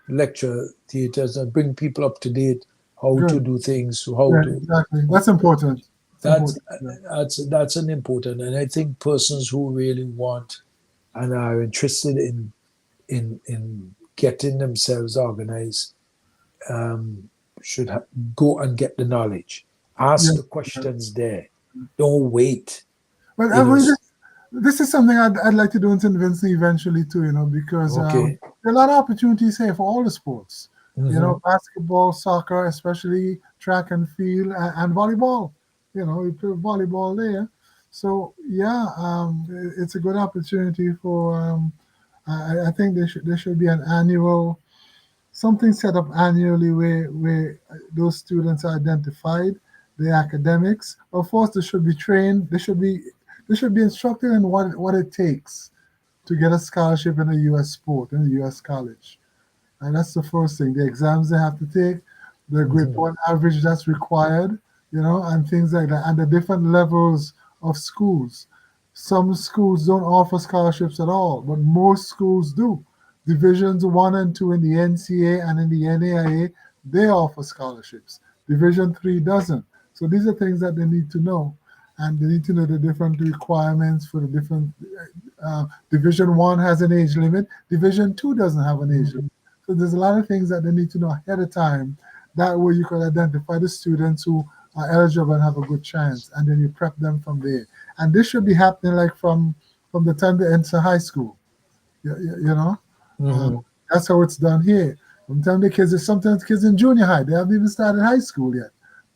lecture theaters and bring people up to date how to do things, exactly. That's important. That's an important, and I think persons who really want and are interested in getting themselves organized should go and get the knowledge. Ask the questions there. Don't wait. But this is something I'd like to do in St. Vincent eventually too, because there are a lot of opportunities here for all the sports. Basketball, soccer, especially track and field, and volleyball. You play volleyball there. So it's a good opportunity for. I think there should be an annual, something set up annually where those students are identified, their academics. Of course, they should be trained. They should be instructed in what it takes to get a scholarship in a U.S. sport, in a U.S. college. And that's the first thing. The exams they have to take, the grade point average that's required, and things like that, and the different levels of schools. Some schools don't offer scholarships at all, but most schools do. Divisions 1 and 2 in the NCAA and in the NAIA, they offer scholarships. Division 3 doesn't. So these are things that they need to know. And they need to know the different requirements for the different. Division 1 has an age limit. Division 2 doesn't have an age limit. So there's a lot of things that they need to know ahead of time. That way you can identify the students who are eligible and have a good chance, and then you prep them from there. And this should be happening like from the time they enter high school. That's how it's done here. From the time the kids, sometimes kids in junior high, they haven't even started high school yet.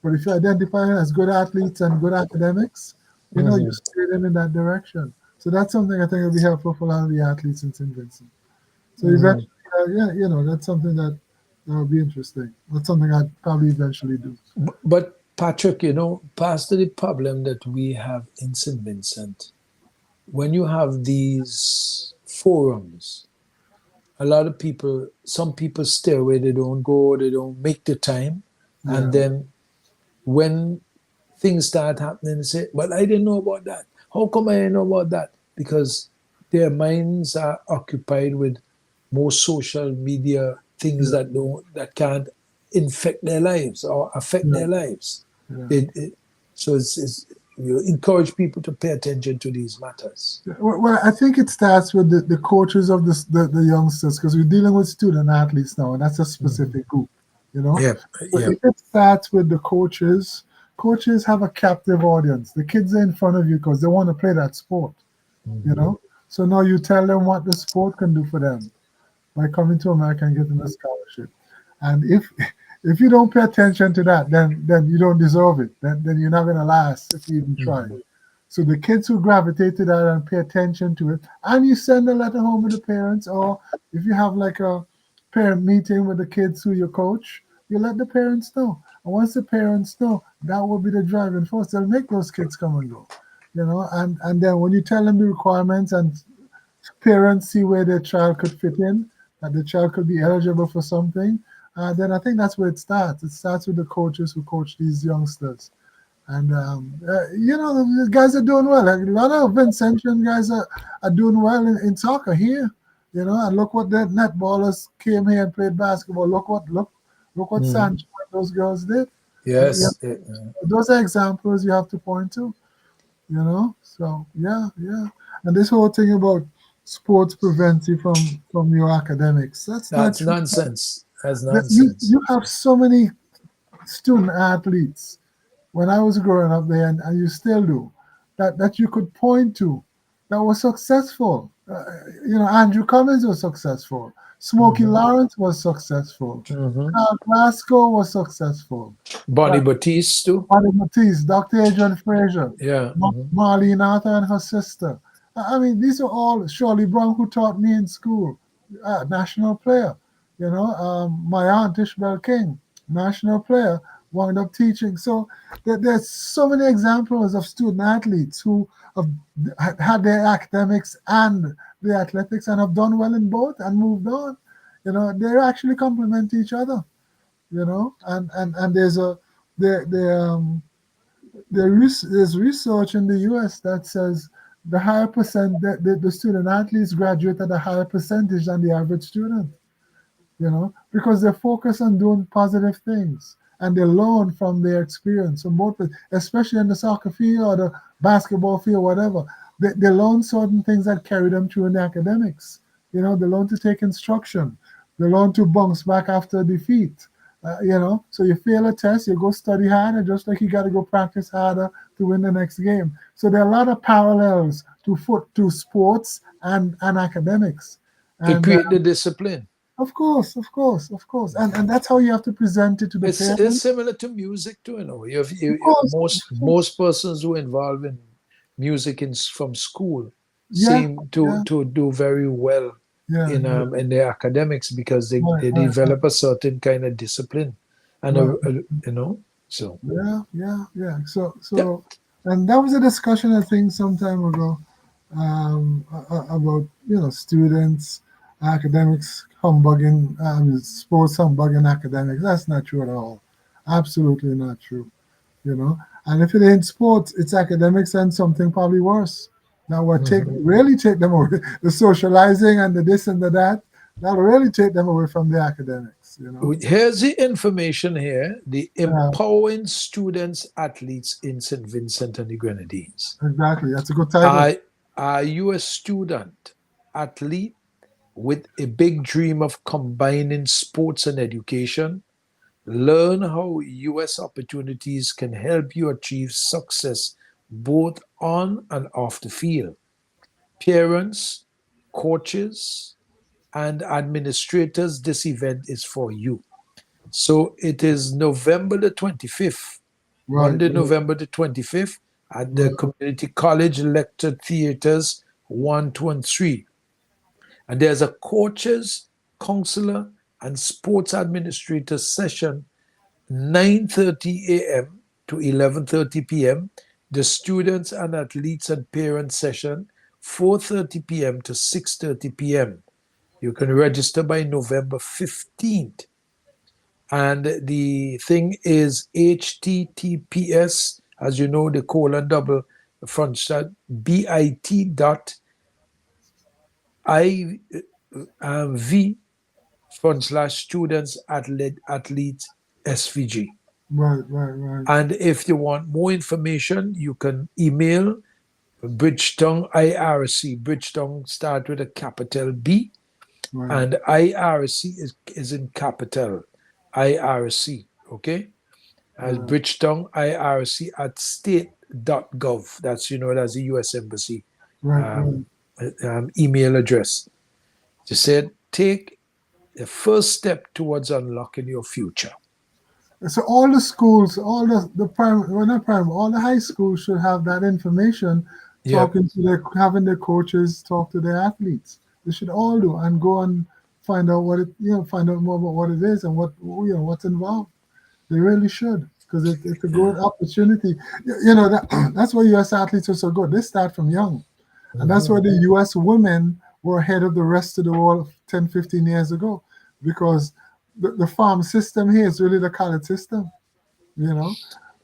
But if you identify them as good athletes and good academics, you steer them in that direction. So that's something I think will be helpful for a lot of the athletes in St. Vincent. So eventually, that's something that will be interesting. That's something I'd probably eventually do. But Patrick, part of the problem that we have in St. Vincent, when you have these forums, a lot of people, some people stay away, they don't go, they don't make the time. And then when things start happening, they say, well, I didn't know about that. How come I didn't know about that? Because their minds are occupied with more social media things that can't infect their lives or affect their lives. So you encourage people to pay attention to these matters. Well, I think it starts with the coaches of the youngsters, because we're dealing with student athletes now, and that's a specific group, you know. So if it starts with the coaches, coaches have a captive audience. The kids are in front of you because they want to play that sport, you know. So now you tell them what the sport can do for them by coming to America and getting a scholarship. And if you don't pay attention to that, then you don't deserve it. Then you're not going to last if you even try. So the kids who gravitate to that and pay attention to it, and you send a letter home with the parents, or if you have like a parent meeting with the kids who you coach, you let the parents know. And once the parents know, that will be the driving force. They'll make those kids come and go, you know. And then when you tell them the requirements and parents see where their child could fit in, that the child could be eligible for something, then I think that's where it starts. It starts with the coaches who coach these youngsters. And, you know, the guys are doing well. Like, a lot of Vincentian guys are doing well in soccer here, you know, and look what the netballers came here and played basketball. Look what Sancho and those girls did. Yes. Those are examples you have to point to, you know. So, yeah. And this whole thing about sports prevents you from your academics. That's nonsense. That's nonsense. You have so many student athletes when I was growing up there, and you still do, that you could point to that was successful. You know, Andrew Cummins was successful. Smokey Lawrence was successful. Carl Glasgow was successful. Bonnie Batiste too. Bonnie Batiste, Dr. Adrian Fraser. Yeah. Marlene Arthur and her sister. I mean, these are all Shirley Brown, who taught me in school, national player. You know, my aunt Ishbel King, national player, wound up teaching. So there's so many examples of student athletes who have had their academics and the athletics and have done well in both and moved on. You know, they actually complement each other. You know, and there's research in the U.S. that says the higher percent that the student athletes graduate at a higher percentage than the average student. You know, because they focus on doing positive things and they learn from their experience. So both, especially in the soccer field or the basketball field, whatever, they learn certain things that carry them through in the academics. You know, they learn to take instruction. They learn to bounce back after defeat. You know, so you fail a test, you go study harder, just like you got to go practice harder to win the next game. So there are a lot of parallels to sports and academics. To create the discipline. Of course. And that's how you have to present it to the parents. It's similar to music too, you know. Most persons who are involved in music from school seem to do very well in their academics, because they develop a certain kind of discipline. And you know, so So and that was a discussion, I think, some time ago, about, you know, students, academics humbugging, sports humbugging academics. That's not true at all. Absolutely not true. You know, and if it ain't sports, it's academics and something probably worse. Now, what really take them away, the socializing and the this and the that, that'll really take them away from the academics. You know. Here's the information here: the empowering students athletes in St. Vincent and the Grenadines. Exactly, that's a good title. Are you a student athlete with a big dream of combining sports and education? Learn how U.S. opportunities can help you achieve success both on and off the field. Parents, coaches, and administrators, this event is for you. So it is November the 25th, Monday, November the 25th, at the Community College Lecture Theaters 1, 2, and 3. And there's a coaches, counselor, and sports administrator session, 9:30 a.m. to 11:30 p.m. The students and athletes and parents session, 4:30 p.m. to 6:30 p.m. You can register by November 15th. And the thing is HTTPS, as you know, the colon double front slash bit.iv/students athletes SVG. Right. And if you want more information, you can email Bridgetown IRC. Bridgetown start with a capital B, and IRC is in capital IRC. Okay, as Bridgetown IRC at state.gov. That's that's the U.S. Embassy email address. They said take the first step towards unlocking your future. So all the schools, all all the high schools should have that information. Talking to having their coaches talk to their athletes. They should all do and go and find out find out more about what it is and what's involved. They really should, because it's a good opportunity. That's why U.S. athletes are so good. They start from young, and that's why the U.S. women were ahead of the rest of the world 10, 15 years ago, because the farm system here is really the college system.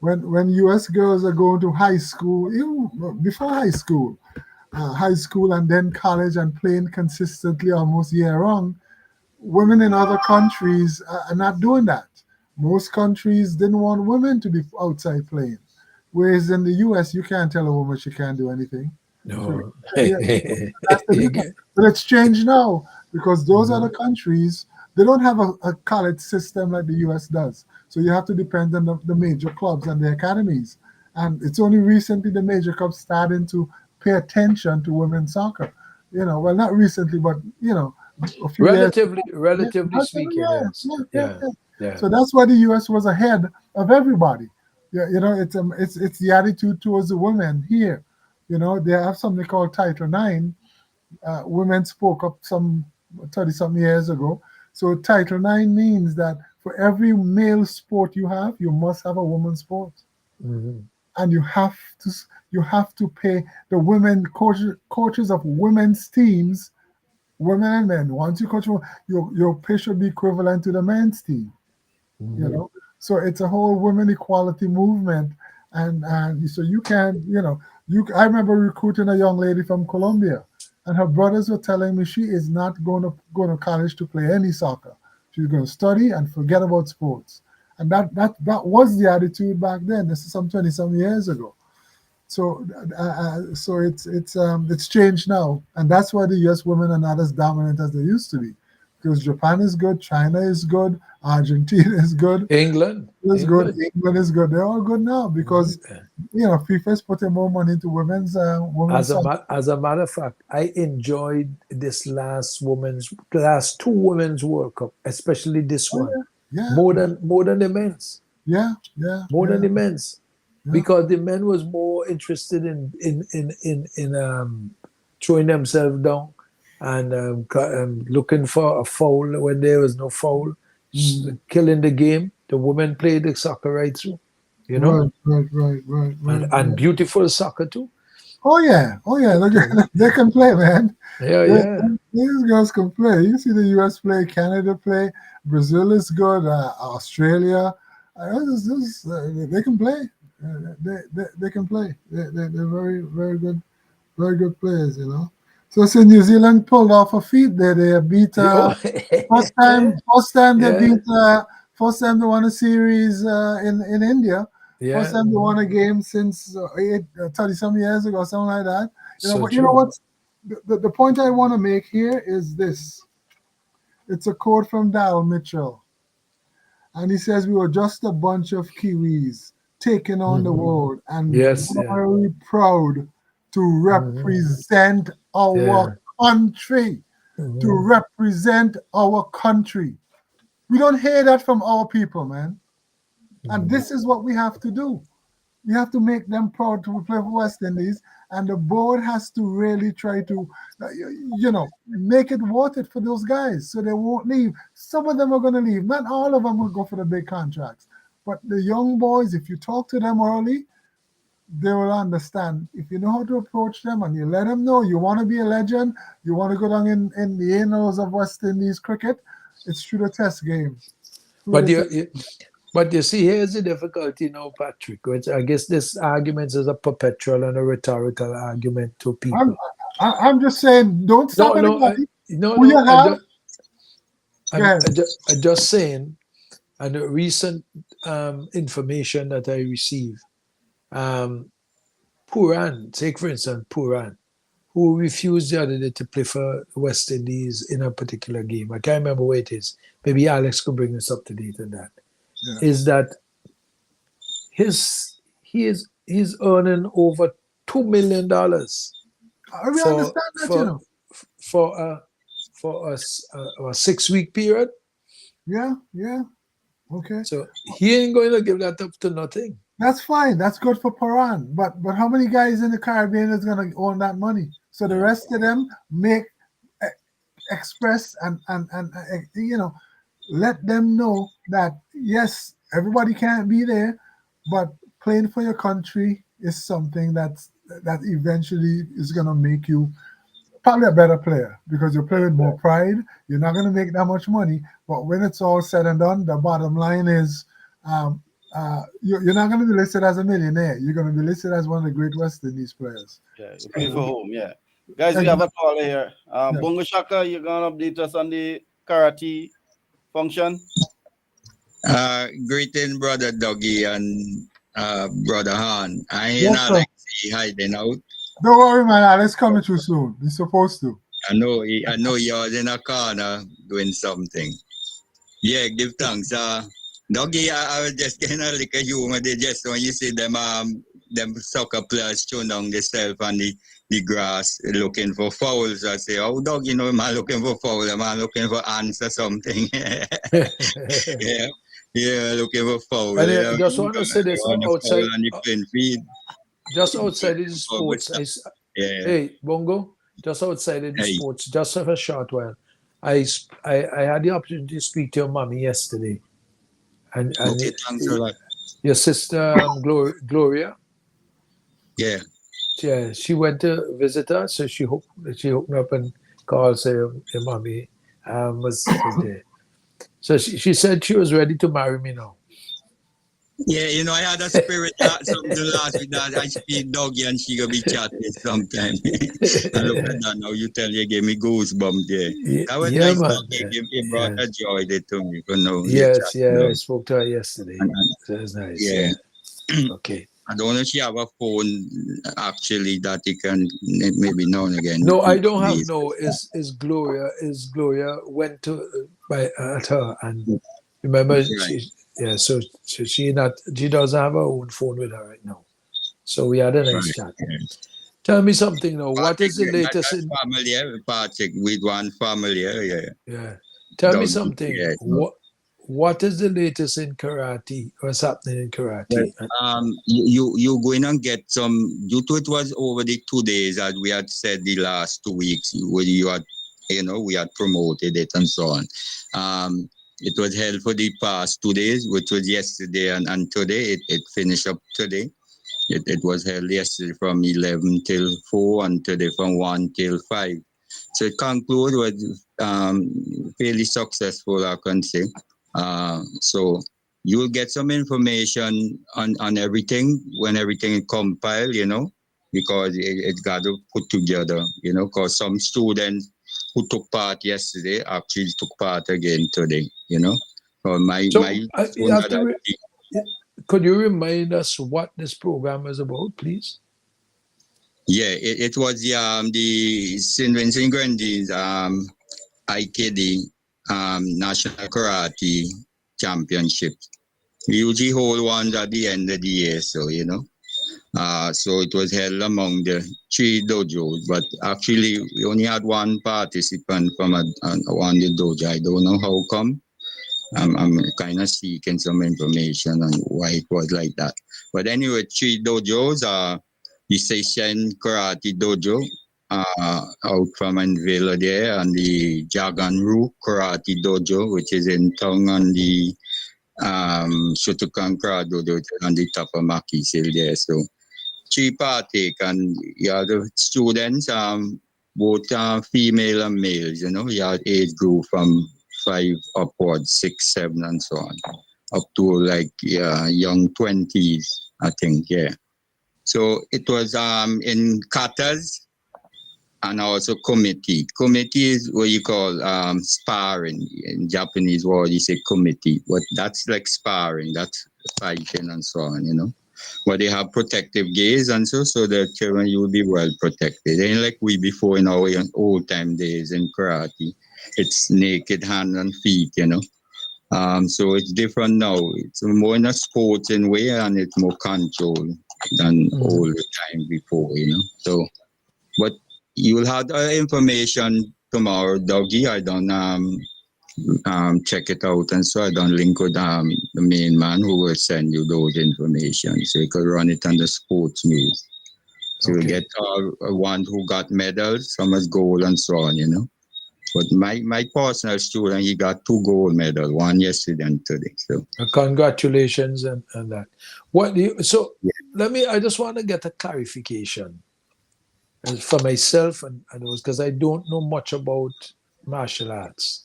When U.S. girls are going to high school, even before high school and then college and playing consistently almost year-round, women in other countries are not doing that. Most countries didn't want women to be outside playing, whereas in the U.S. you can't tell a woman she can't do anything. No, that's the difference. But it's changed now, because those other countries, they don't have a college system like the U.S. does. So you have to depend on the major clubs and the academies. And it's only recently the major clubs starting to pay attention to women's soccer. Well, not recently, but a few relatively speaking. Yeah. So that's why the U.S. was ahead of everybody. It's the attitude towards the women here. They have something called Title IX. Women spoke up some 30-something years ago. So Title IX means that for every male sport you have, you must have a women's sport, and you have to pay the women coaches of women's teams, women and men. Once you coach, your pay should be equivalent to the men's team. So it's a whole women equality movement, and so you can I remember recruiting a young lady from Colombia, and her brothers were telling me she is not going to college to play any soccer. She's going to study and forget about sports. And that was the attitude back then. This is some 20-some years ago. So it's changed now, and that's why the U.S. women are not as dominant as they used to be, because Japan is good, China is good, Argentina is good, England is good, England is good. They're all good now because FIFA is putting more money into women's. As a matter of fact, I enjoyed this last two women's World Cup, especially this one, more than the men's. More than the men's. Because the men was more interested in throwing themselves down and looking for a foul when there was no foul, killing the game. The women played the soccer right through, Right. And beautiful soccer too. Oh yeah, they can play, man. Yeah. These girls can play. You see the U.S. play, Canada play, Brazil is good, Australia. They can play. They can play. They're very, very good players, So New Zealand pulled off a feat there. They beat first time they won a series in India. First time they won a game since 30-some years ago, something like that. But you know what? The point I want to make here is this. It's a quote from Dal Mitchell, and he says we were just a bunch of Kiwis taking on the world, and very proud to represent our country, to represent our country. We don't hear that from our people, man. And this is what we have to do. We have to make them proud to play for West Indies, and the board has to really try to, make it worth it for those guys so they won't leave. Some of them are going to leave. Not all of them will go for the big contracts. But the young boys, if you talk to them early, they will understand. If you know how to approach them and you let them know you want to be a legend, you want to go down in the annals of West Indies cricket, it's through the test game. But you see, here's the difficulty now, Patrick, which I guess this argument is a perpetual and a rhetorical argument to people. I'm just saying, don't stop anybody. I'm just saying, and the recent information that I received, Puran, take for instance Puran, who refused the other day to play for West Indies in a particular game. I can't remember where it is. Maybe Alex could bring us up to date on that. Yeah. Is that he's earning over $2 million for a 6-week period. Yeah. Okay. So he ain't going to give that up to nothing. That's fine. That's good for Paran. But how many guys in the Caribbean is going to own that money? So the rest of them express and let them know that yes, everybody can't be there, but playing for your country is something that eventually is going to make you probably a better player because you play with more pride. You're not going to make that much money, but when it's all said and done, the bottom line is you're not going to be listed as a millionaire. You're going to be listed as one of the great West Indies players. Yeah, you play for home, yeah. Guys, we have a call here. Bongo Shaka, you're going to update us on the karate function? Greeting, Brother Dougie and Brother Han. I ain't like hiding out. Don't worry, man. Alex coming too soon. He's supposed to. I know you're in a corner doing something. Yeah, give thanks. Dougie, I was just getting a little humor. They just when you see them soccer players tune down themselves on the grass looking for fouls. I say, oh, Dougie, am I looking for foul? Am I looking for ants or something? Yeah, looking for foul. I just want to say this outside. Just outside of the sports, hey, Bongo, just outside of the sports, just for a short while. I had the opportunity to speak to your mommy yesterday. And okay, thanks a lot. Your sister, Gloria? Yeah. Yeah, she went to visit her, so she opened up and called, say, your mommy was there. So she said she was ready to marry me now. Yeah, I had a spirit something last week that I speak Dougie and she gonna be chatting sometime. I look at that now. You tell you gave me goosebumps there. That was nice. Man. It brought a joy there to me. Yes, I spoke to her yesterday. So it was nice. Yeah. Okay. I don't know if she have a phone actually that he can maybe now and again. No, I don't have no. Is Gloria went to at her and remember she. Yeah, so she doesn't have her own phone with her right now. So we had a nice chat. Tell me something now. What is the latest in family? Patrick with one family, yeah. Tell me something. Yeah, what is the latest in karate? What's happening in karate? You going and get some. Due to it was over the 2 days as we had said the last 2 weeks. Where you had, we had promoted it and so on. It was held for the past 2 days, which was yesterday and today. It finished up today. It was held yesterday from 11 till 4 and today from 1 till 5. So it concluded was fairly successful, I can say. So you will get some information on everything when everything is compiled, because it got to put together, because some students who took part yesterday actually took part again today, Could you remind us what this program is about, please? Yeah, it was the St. Vincent Grenadines IKD National Karate Championship. We usually hold ones at the end of the year, so so it was held among the 3 dojos, but actually we only had one participant from one of the dojo. I don't know how come. I'm kind of seeking some information on why it was like that. But anyway, 3 dojos are the Seishan Karate Dojo out from Anvila there, and the Jaganru Karate Dojo, which is in town on the Shotokan Karate Dojo on the top of Maki Hill there. So three partake, and the students, both female and males, you had age group from 5 upwards, 6, 7, and so on, up to like young 20s, I think, yeah. So it was in katas and also committee. Committee is what you call sparring. In Japanese word, you say committee, but that's like sparring, that's fighting and so on, But they have protective gaze and so the children, you will be well protected. And like we before in our old time days in karate, it's naked hand and feet, So it's different now. It's more in a sporting way and it's more controlled than all the time before, So, but you will have the information tomorrow, Dougie. I don't check it out, and so I don't link with the main man who will send you those information, so you can run it on the sports news. So you get one who got medals, some has gold and so on, But my personal student, he got 2 gold medals, one yesterday and today. So congratulations and that. I just want to get a clarification for myself, and because I don't know much about martial arts.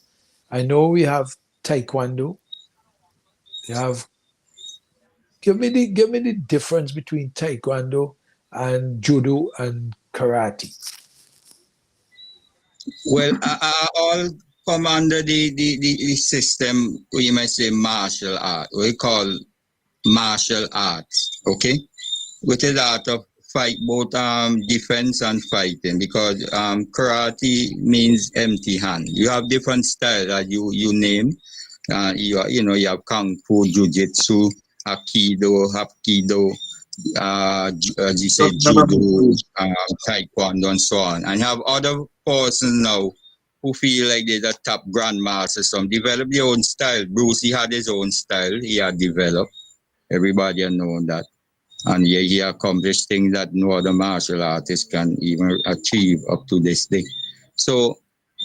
I know we have taekwondo. Give me the difference between taekwondo and judo and karate. Well, all come under the system, you might say martial art. We call martial arts, okay? Which is art of fight, both defense and fighting, because karate means empty hand. You have different styles that you name. You have kung fu, jiu-jitsu, aikido, hapkido, as you say, judo, taekwondo, and so on. And you have other persons now who feel like they're the top grandmasters. Some develop their own style. Bruce, he had his own style. He had developed. Everybody had known that. And he accomplished things that no other martial artist can even achieve up to this day. So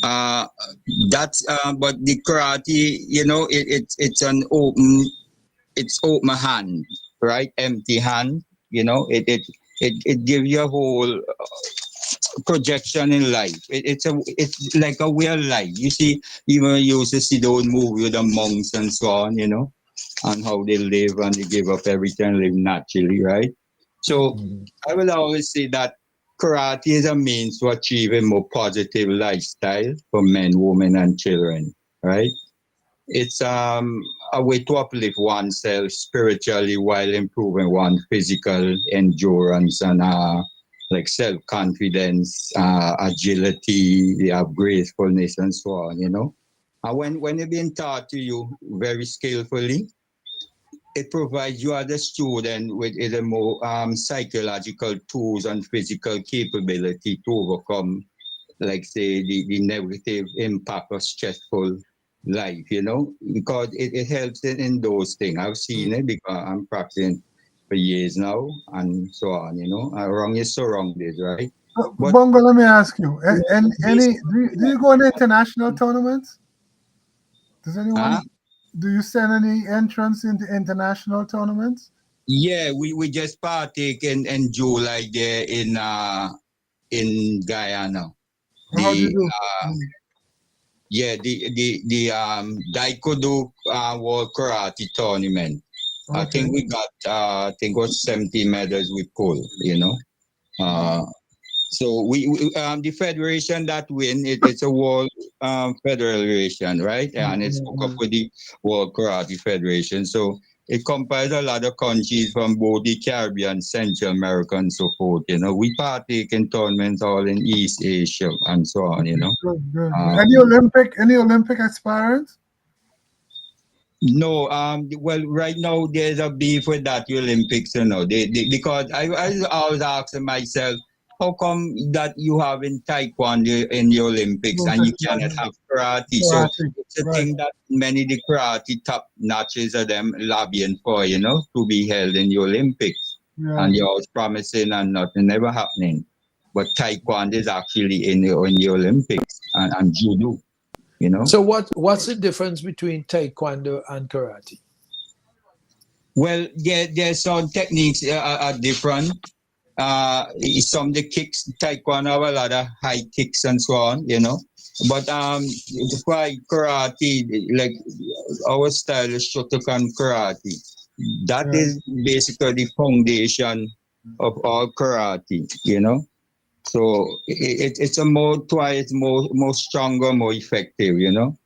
that's but the karate, it's an open hand, right? Empty hand, it gives you a whole projection in life. It's like a way of life. You see, even you used to see those movies with the monks and so on, and how they live and they give up everything, live naturally, right? So I will always say that karate is a means to achieve a more positive lifestyle for men, women, and children, right? It's a way to uplift oneself spiritually while improving one's physical endurance and like self-confidence, agility, they have gracefulness and so on, And when it's being taught to you very skillfully, it provides you as a student with either more psychological tools and physical capability to overcome, like say, the negative impact of stressful life, because it helps in those things. I've seen it because I'm practicing for years now and so on, Wrong is so wrong, this, right? But, Bongo, let me ask you, do you go in international tournaments? Does anyone... Do you send any entrance into international tournaments? Yeah, we just partake in July there in Guyana. How do you do? The Daikodo World Karate Tournament. Okay. I think we got it was 70 medals we pulled, So we the federation that win it's a world federation, right? And it's hooked up with the World Karate Federation. So it comprises a lot of countries from both the Caribbean, Central America, and so forth. We partake in tournaments all in East Asia and so on. Good. Any Olympic aspirants? No, well, right now there's a beef with that Olympics, because I always ask myself, how come that you have in taekwondo in the Olympics and you cannot have karate? So it's a thing that many of the karate top notches of them lobbying for, to be held in the Olympics. Yeah. And you're always promising and nothing never happening. But taekwondo is actually in the Olympics and judo. So what's the difference between taekwondo and karate? Well, there's some techniques are different. some of the kicks, taekwondo have a lot of high kicks and so on, you know. But for karate, like our style is Shotokan karate. That is basically the foundation of all karate, you know. So it's a more twice more stronger, more effective, you know.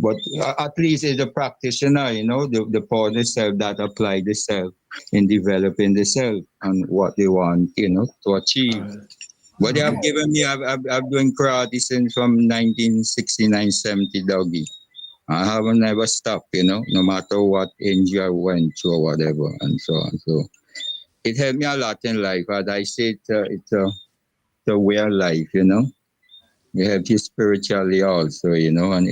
But at least as a practitioner, you know, the power themselves that apply themselves in developing themselves and what they want, you know, to achieve. But they have given me, I've doing karate since from 1969, 70, doggy. I haven't never stopped, you know, no matter what injury I went through or whatever, and so on. So it helped me a lot in life. As I say, it's a way of life, you know. It helps you spiritually also, you know, and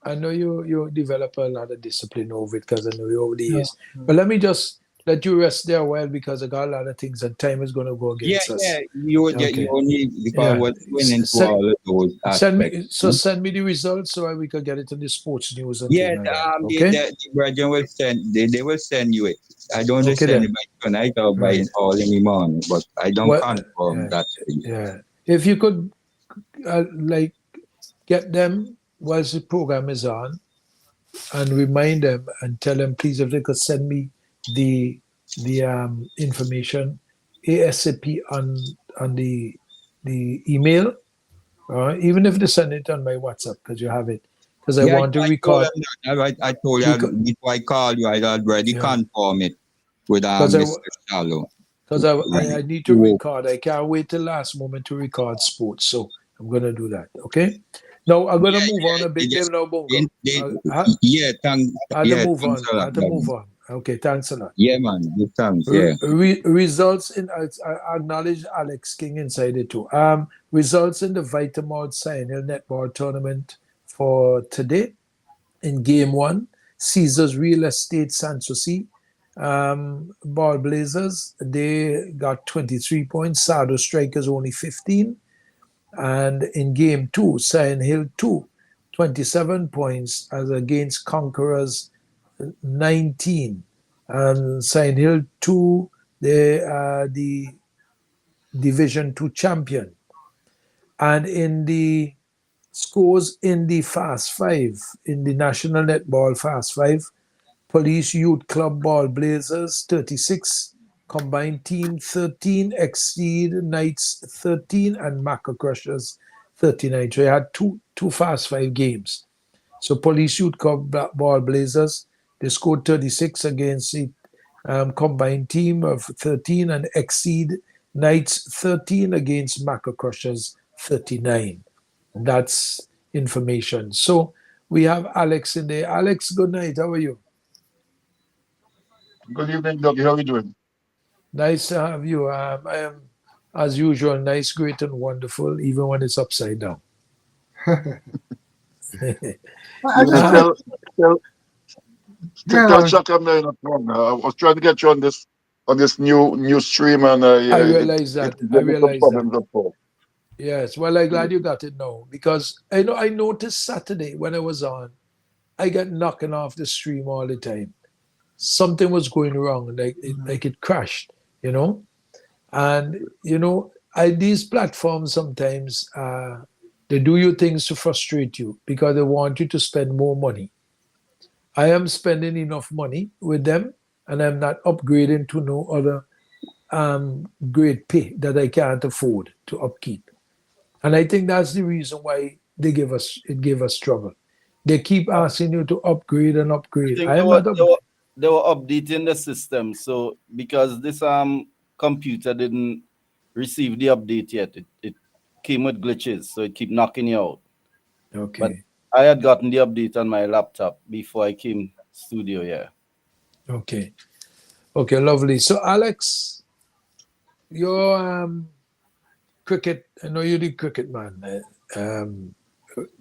I know you develop a lot of discipline over it because I know you over the years. But let me just let you rest there a while because I got a lot of things and time is going to go against us. You only because we're going into all of those aspects. Send me the results so we can get it in the sports news. And the brethren will send. They will send you it. I don't just send it by tonight or by all in the morning, but I don't confirm that. Yeah, if you could, like, get them whilst the program is on, and remind them and tell them, please, if they could send me the information ASAP on the email, even if they send it on my WhatsApp because you have it. Because I want to record. I told you before I called you, I already confirm it with Mr. Shallow. Because I need to record. I can't wait till last moment to record sports. So I'm going to do that. Okay? Now, I'm going to move on a bit. I have to move on. Okay, thanks a lot. Yeah, man. Thanks. Results in, I acknowledge Alex King inside it too. Results in the Vitamod Cyanil Netball Tournament for today. In Game 1, Caesars Real Estate Sanssouci. Ball Blazers, they got 23 points. Sado Strikers only 15. And in Game 2, Cyan Hill 2, 27 points as against Conquerors 19. And Cyan Hill 2, they are the Division 2 champion. And in the scores in the Fast 5, in the National Netball Fast 5, Police Youth Club Ball Blazers 36, Combined Team 13, Exceed Knights 13, and Maca Crushers 39. So you had two Fast 5 games. So Police Youth Club Ball Blazers, they scored 36 against the Combined Team of 13, and Exceed Knights 13 against Maca Crushers 39. That's information. So we have Alex in there. Alex, good night. How are you? Good evening, Dougie. How are you doing? Nice to have you. I am, as usual, nice, great, and wonderful, even when it's upside down. Tell Chuck I'm not wrong. I was trying to get you on this new stream, and I realize that. Yes, well, I'm glad you got it now, because I noticed Saturday when I was on, I got knocking off the stream all the time. Something was going wrong, like it crashed, you know. And these platforms sometimes they do you things to frustrate you because they want you to spend more money. I am spending enough money with them, and I'm not upgrading to no other grade pay that I can't afford to upkeep. And I think that's the reason why it gave us trouble. They keep asking you to upgrade and upgrade. They were updating the system, so because this computer didn't receive the update yet, it came with glitches, so it keep knocking you out. Okay. But I had gotten the update on my laptop before I came studio. Yeah. Okay, lovely. So Alex, you're cricket. I know you're the cricket man.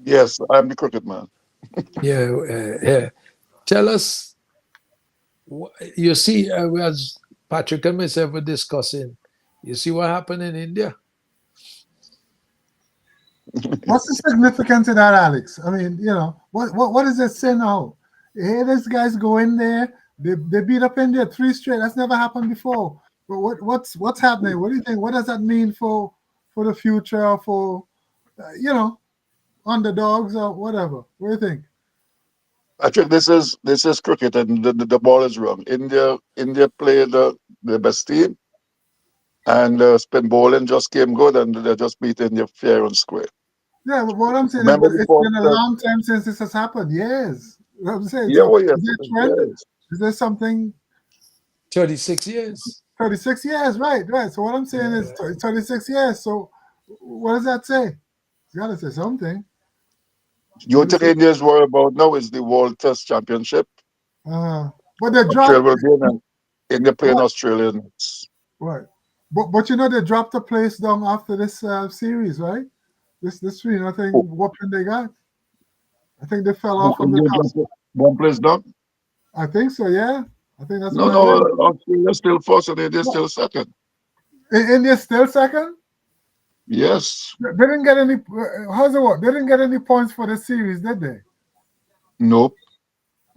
Yes, I'm the cricket man. Yeah. Tell us. You see, as Patrick and myself were discussing, you see what happened in India? What's the significance of that, Alex? I mean, what does it say now? Hey, this guy's going there, They beat up India 3 straight. That's never happened before. But what's happening? What do you think? What does that mean for the future, for underdogs or whatever? What do you think? Patrick, this is cricket, and the ball is wrong. India played the best team, and spin bowling just came good, and they just beat India fair and square. Yeah, but what I'm saying is, Remember but the it's been a long time since this has happened. Years. What I'm saying. Yeah, So well, yes, is there a trend? yes. Is there something? 36 years. 36 years, right. So what I'm saying is 36 years. So what does that say? You gotta say something. You think India's worried about now is the World Test Championship? But they Australia dropped. will be in, and India playing Australia next. Right. But they dropped the place down after this series, right? This 3-0 whooping they got. I think they fell off from the India top. dropped one place down. I think so. Yeah. I think that's No, what I read. Australia still first, and India still second. India still second. Yes. They didn't get any. How's it work? They didn't get any points for the series, did they? Nope.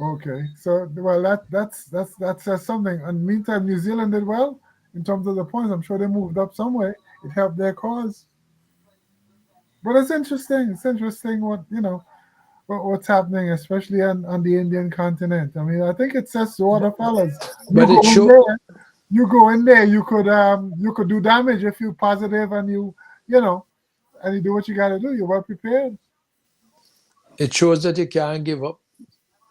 Okay, so well, that says something. And meantime, New Zealand did well in terms of the points. I'm sure they moved up some way. It helped their cause. But it's interesting. It's interesting what's happening, especially on the Indian continent. I mean, I think it says to other fellas. But You go in there. You could do damage if you're positive and you do what you got to do. You're well prepared. It shows that you can't give up.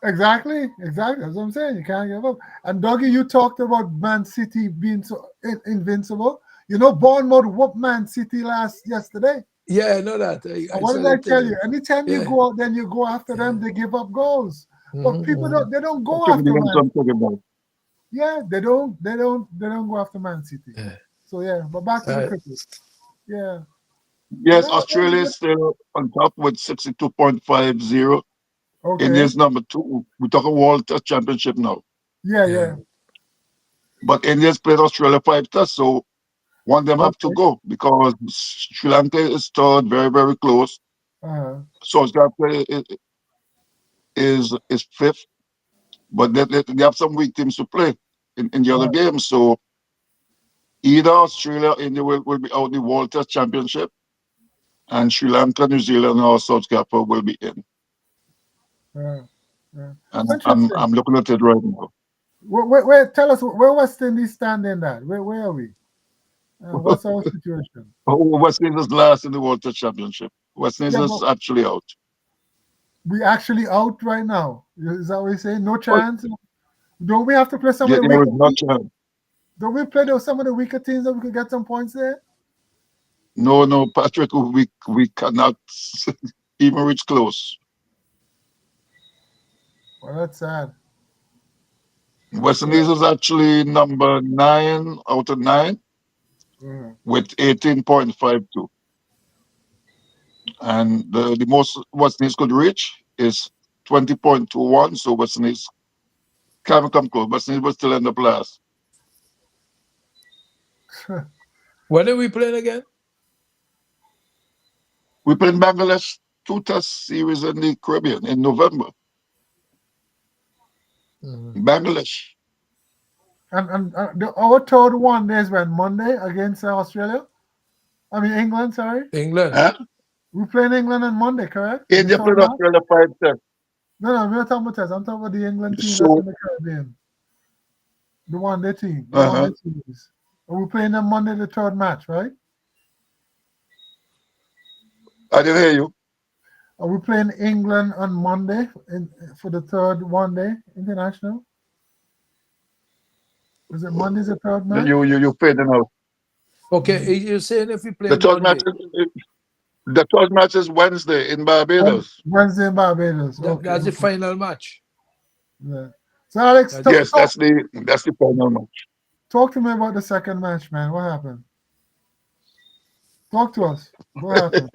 Exactly. That's what I'm saying. You can't give up. And Dougie, you talked about Man City being so invincible. Bournemouth whooped Man City yesterday. Yeah, I know that. What did I tell you? Anytime you go out, then you go after them, they give up goals. But people don't go after Man City. Yeah, they don't go after Man City. Yeah. So yeah, but back to the cricket. Yeah. Yes, Australia is still on top with 62.50. Okay. India's number 2. We're talking World Test Championship now. Yeah. But India's played Australia 5 tests, so one of them have to go because Sri Lanka is third, very, very close. South Africa is fifth, but they have some weak teams to play in the other games. So either Australia or India will be out in the World Test Championship, and Sri Lanka, New Zealand, or South Africa will be in. And I'm looking at it right now. Where tell us where West Indies standing at? Where are we? What's our situation? West Indies is last in the World Test Championship. West Indies is actually out. We actually out right now. Is that what you're saying? No chance? Don't we have to play some of the weaker teams? Don't we play some of the weaker teams that we could get some points there? No, Patrick, we cannot even reach close. Well, that's sad. West Indies is actually number 9 out of 9 with 18.52. And the most West Indies could reach is 20.21. So West Indies can't come close. West Indies will still end up last. When are we playing again? We played Bangladesh 2 test series in the Caribbean in November. Bangladesh. And our third one is when Monday against Australia. I mean England. Sorry, England. Huh? We playing England on Monday, correct? India played Australia 5 tests. No, I'm not talking about tests. I'm talking about the England team that's in the Caribbean. The one-day team. The one-day series. And we're playing them Monday, the third match, right? I didn't hear you. Are we playing England on Monday for the third one-day international? Is it Monday's the third match? You fading out. Okay, you're saying if we play the third Monday. The third match is Wednesday in Barbados. Wednesday in Barbados. That's the final match. Yeah. So Alex, that's the final match. Talk to me about the second match, man. What happened? Talk to us. What happened?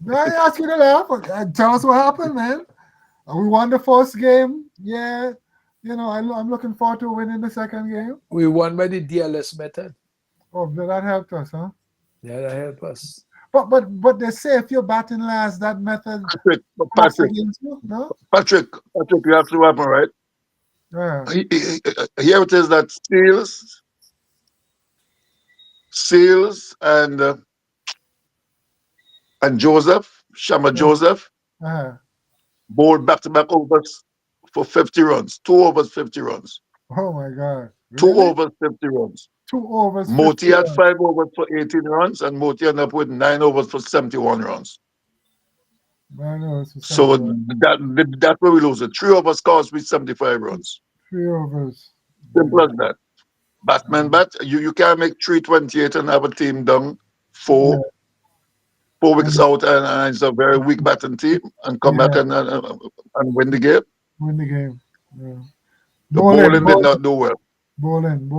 I ask you to laugh. Tell us what happened, man. We won the first game. Yeah. I'm looking forward to winning the second game. We won by the DLS method. Oh, that helped us, huh? Yeah, that helped us. But they say if you're batting last, that method. Patrick, no? Patrick, you have to happen, right? Here it is that Seals and Joseph, Shama Joseph, bowled back-to-back overs for 50 runs. 2 overs, 50 runs. Oh my God. Really? 2 overs, 50 runs. 2 overs, Moti 50 had runs. 5 overs for 18 runs, and Moti ended up with 9 overs for 71 runs. So that's where we lose it. 3 overs cost me 75 runs. 3 overs. Simple as that. Batman bat. You can't make 328 and have a team down 4 wickets out, and it's a very weak batting team, and come back and win the game. Win the game. Yeah. The bowling did not do well. Bowling.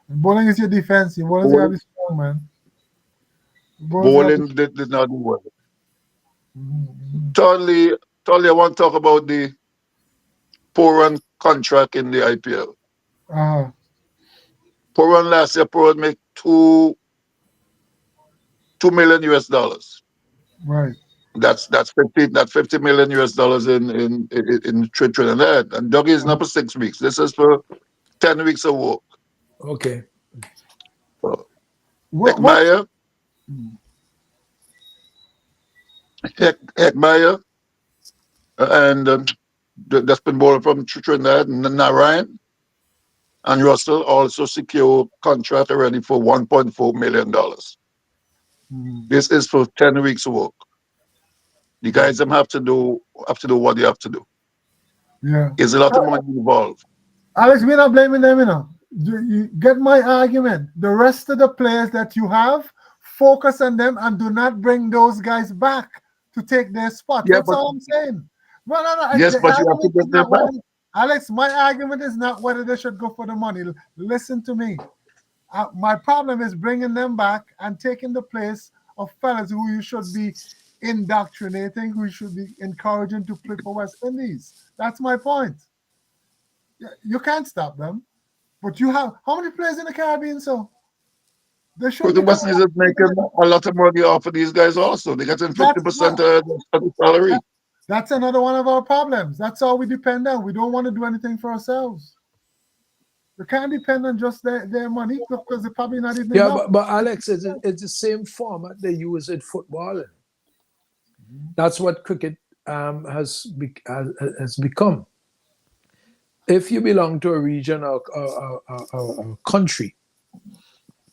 And bowling is your defense. Your bowling's gotta be strong, man. Bowling did not do well. Thirdly, I want to talk about the Poran contract in the IPL. Poran last year, Poran made $2 million US. Right. That's $50 million US in Trinidad. And Dougie is not for 6 weeks. This is for 10 weeks of work. Okay. Ekmeyer and that's been bowler from Trinidad, and Narayan and Russell also secure contract already for $1.4 million. This is for 10 weeks of work. The guys have to do what they have to do. Yeah. There's a lot of money involved. Alex, we're not blaming them, you know. You get my argument. The rest of the players that you have, focus on them and do not bring those guys back to take their spot. Yeah, that's all I'm saying. No. Yes, but you have to bring them back. Alex, my argument is not whether they should go for the money. Listen to me. My problem is bringing them back and taking the place of fellas who you should be indoctrinating, who you should be encouraging to play for West Indies. That's my point. You can't stop them. But you have, how many players in the Caribbean, so? The West Indies is making a lot of money off of these guys also. They're getting 50% of the salary. That's another one of our problems. That's all we depend on. We don't want to do anything for ourselves. We can't depend on just their money because they're probably not even enough. But Alex, it's the same format they use in football. That's what cricket has become. If you belong to a region or a country,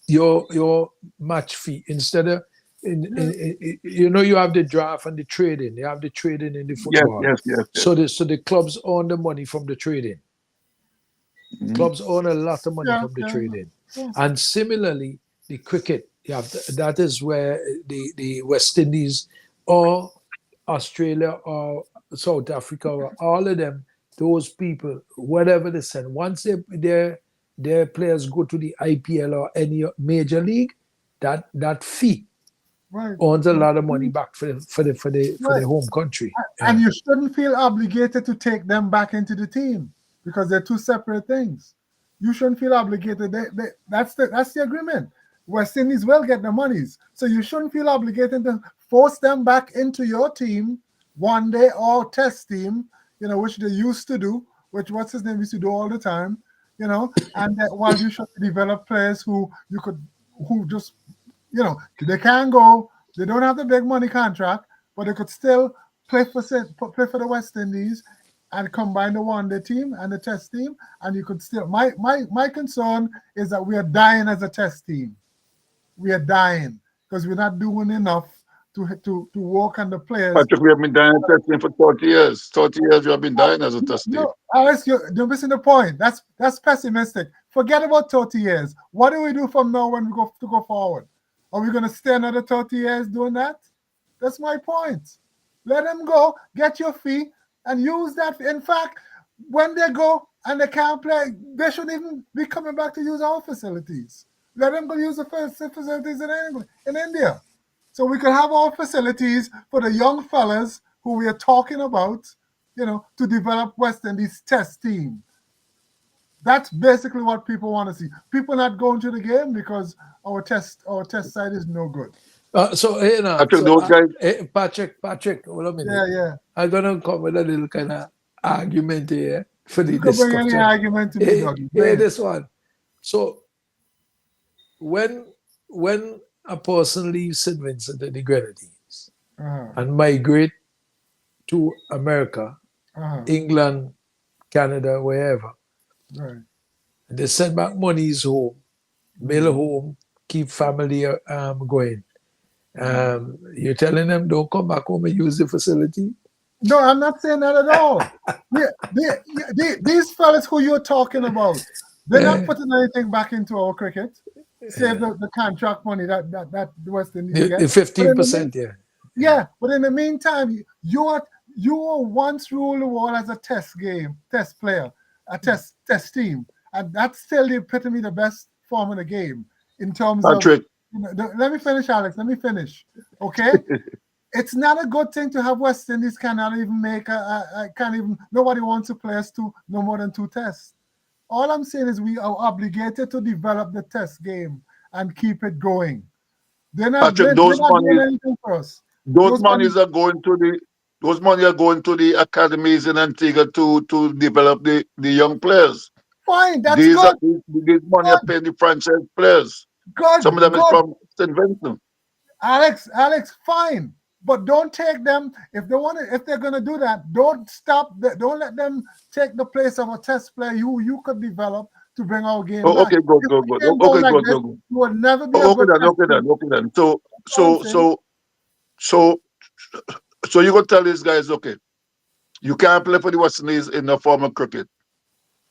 your match fee, instead of you have the draft and the trading. You have the trading in the football. Yes. So the clubs own the money from the trading. Clubs own a lot of money from the trading. And similarly, the cricket, that is where the West Indies or Australia or South Africa or all of them, those people, whatever they send, once their players go to the IPL or any major league, that fee owns a lot of money back for the home country. And you shouldn't feel obligated to take them back into the team because they're two separate things. You shouldn't feel obligated. That's the agreement. West Indies will get the monies. So you shouldn't feel obligated to force them back into your team one day or test team, which they used to do, which what's his name used to do all the time, and that while you should develop players who just, they can go, they don't have the big money contract, but they could still play for the West Indies and combine the one-day team and the test team, and you could still. My concern is that we are dying as a test team. We are dying because we're not doing enough to work on the players. Patrick, we have been dying as a test team for 30 years. 30 years we have been dying as a test team. No, Alex, you're missing the point. That's pessimistic. Forget about 30 years. What do we do from now when we go forward? Are we going to stay another 30 years doing that? That's my point. Let them go, get your fee, and use that. In fact, when they go and they can't play, they shouldn't even be coming back to use our facilities. Let them go use the facilities in India. So we can have our facilities for the young fellas who we are talking about, to develop West Indies test team. That's basically what people want to see. People not going to the game because our test side is no good. Patrick, hold on a minute. Yeah. I'm gonna come with a little kind of argument here. for the You could bring any discussion. argument to me, Dougie. Hear this one. So when a person leaves St. Vincent and the Grenadines and migrate to America, England, Canada, wherever, Right. they send back monies home, mail home, keep family going. You're telling them don't come back home and use the facility? No, I'm not saying that at all. These fellas who you're talking about, they're not putting anything back into our cricket. Save the contract money that the West Indies get. The 15%, yeah. Yeah, but in the meantime, you were once ruled the world as a test player, a test team, and that's still the epitome, the best form of the game in terms Patrick. of. Let me finish, Alex. Let me finish. Okay. It's not a good thing to have West Indies cannot even make nobody wants to play us no more than 2 tests. All I'm saying is we are obligated to develop the test game and keep it going. They're not, Patrick, they're not doing anything for us. Those monies are going to the academies in Antigua to develop the young players. Fine, that's these good. These money are paying the franchise players. Good. Some of them is from St. Vincent. Alex, fine. But don't take them if they're gonna do that. Don't let them take the place of a test player you could develop to bring our game back. Okay, good. You would never be a good Okay then. So you gonna tell these guys, okay, you can't play for the West Indies in the form of cricket.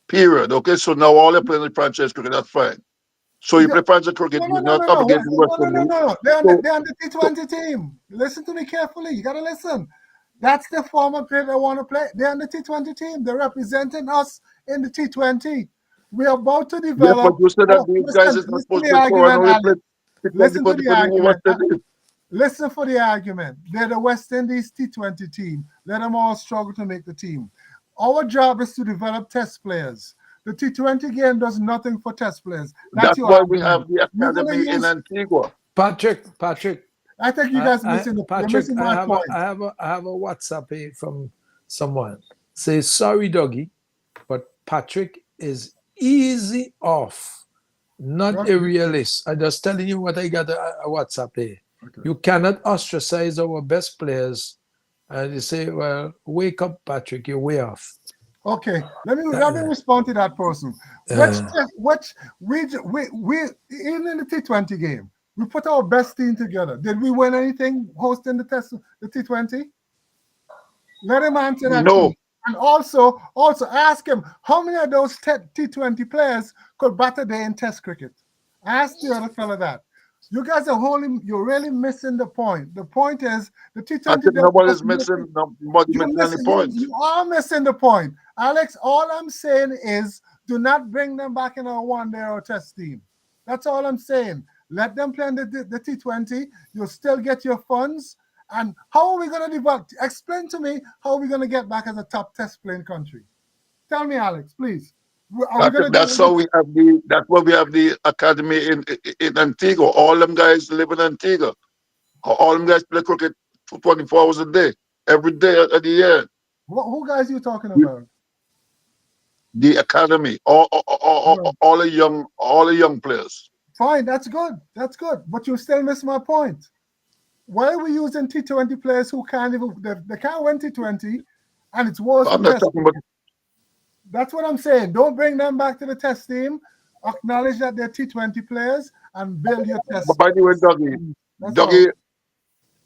Period. Okay, so now all they're playing the franchise cricket, that's fine. So you play franchise cricket, you're not obligated to West Indies. No. They're on the T20 team. Listen to me carefully. You gotta listen. That's the form of play they want to play. They're on the T20 team. They're representing us in the T20. We're about to develop. Yeah, but you said that these guys is not supposed to play. Listen to the argument. Listen for the argument. They're the West Indies T20 team. Let them all struggle to make the team. Our job is to develop test players. The T20 game does nothing for test players. That's why we have the academy in Antigua. Patrick. I think you guys missing the Patrick, my point. I have a WhatsApp here from someone. Say, sorry, Dougie, but Patrick is easy off, not a realist. I'm just telling you what I got a WhatsApp here. Okay. You cannot ostracize our best players and you say, well, wake up, Patrick, you're way off. Okay, let me respond to that person. We even in the T20 game, we put our best team together. Did we win anything hosting the T20? Let him answer that. No. And also ask him how many of those T20 players could bat a day in Test cricket. Ask the other fella that. You guys you're really missing the point. The point is the T20. Nobody's missing any point. You are missing the point. Alex, all I'm saying is do not bring them back in our one-day or test team. That's all I'm saying. Let them play in the T20. You'll still get your funds. And how are we going to develop? Explain to me how are we going to get back as a top test playing country? Tell me, Alex, please. That's why we have the academy in Antigua. All them guys live in Antigua. All them guys play cricket for 24 hours a day, every day of the year. Who guys are you talking about? The academy, all the young players. Fine, that's good. But you still miss my point. Why are we using T20 players who can't even they can't win T20 and it's worse? I'm not talking about. That's what I'm saying. Don't bring them back to the test team. Acknowledge that they're T20 players and build your test. But by the way,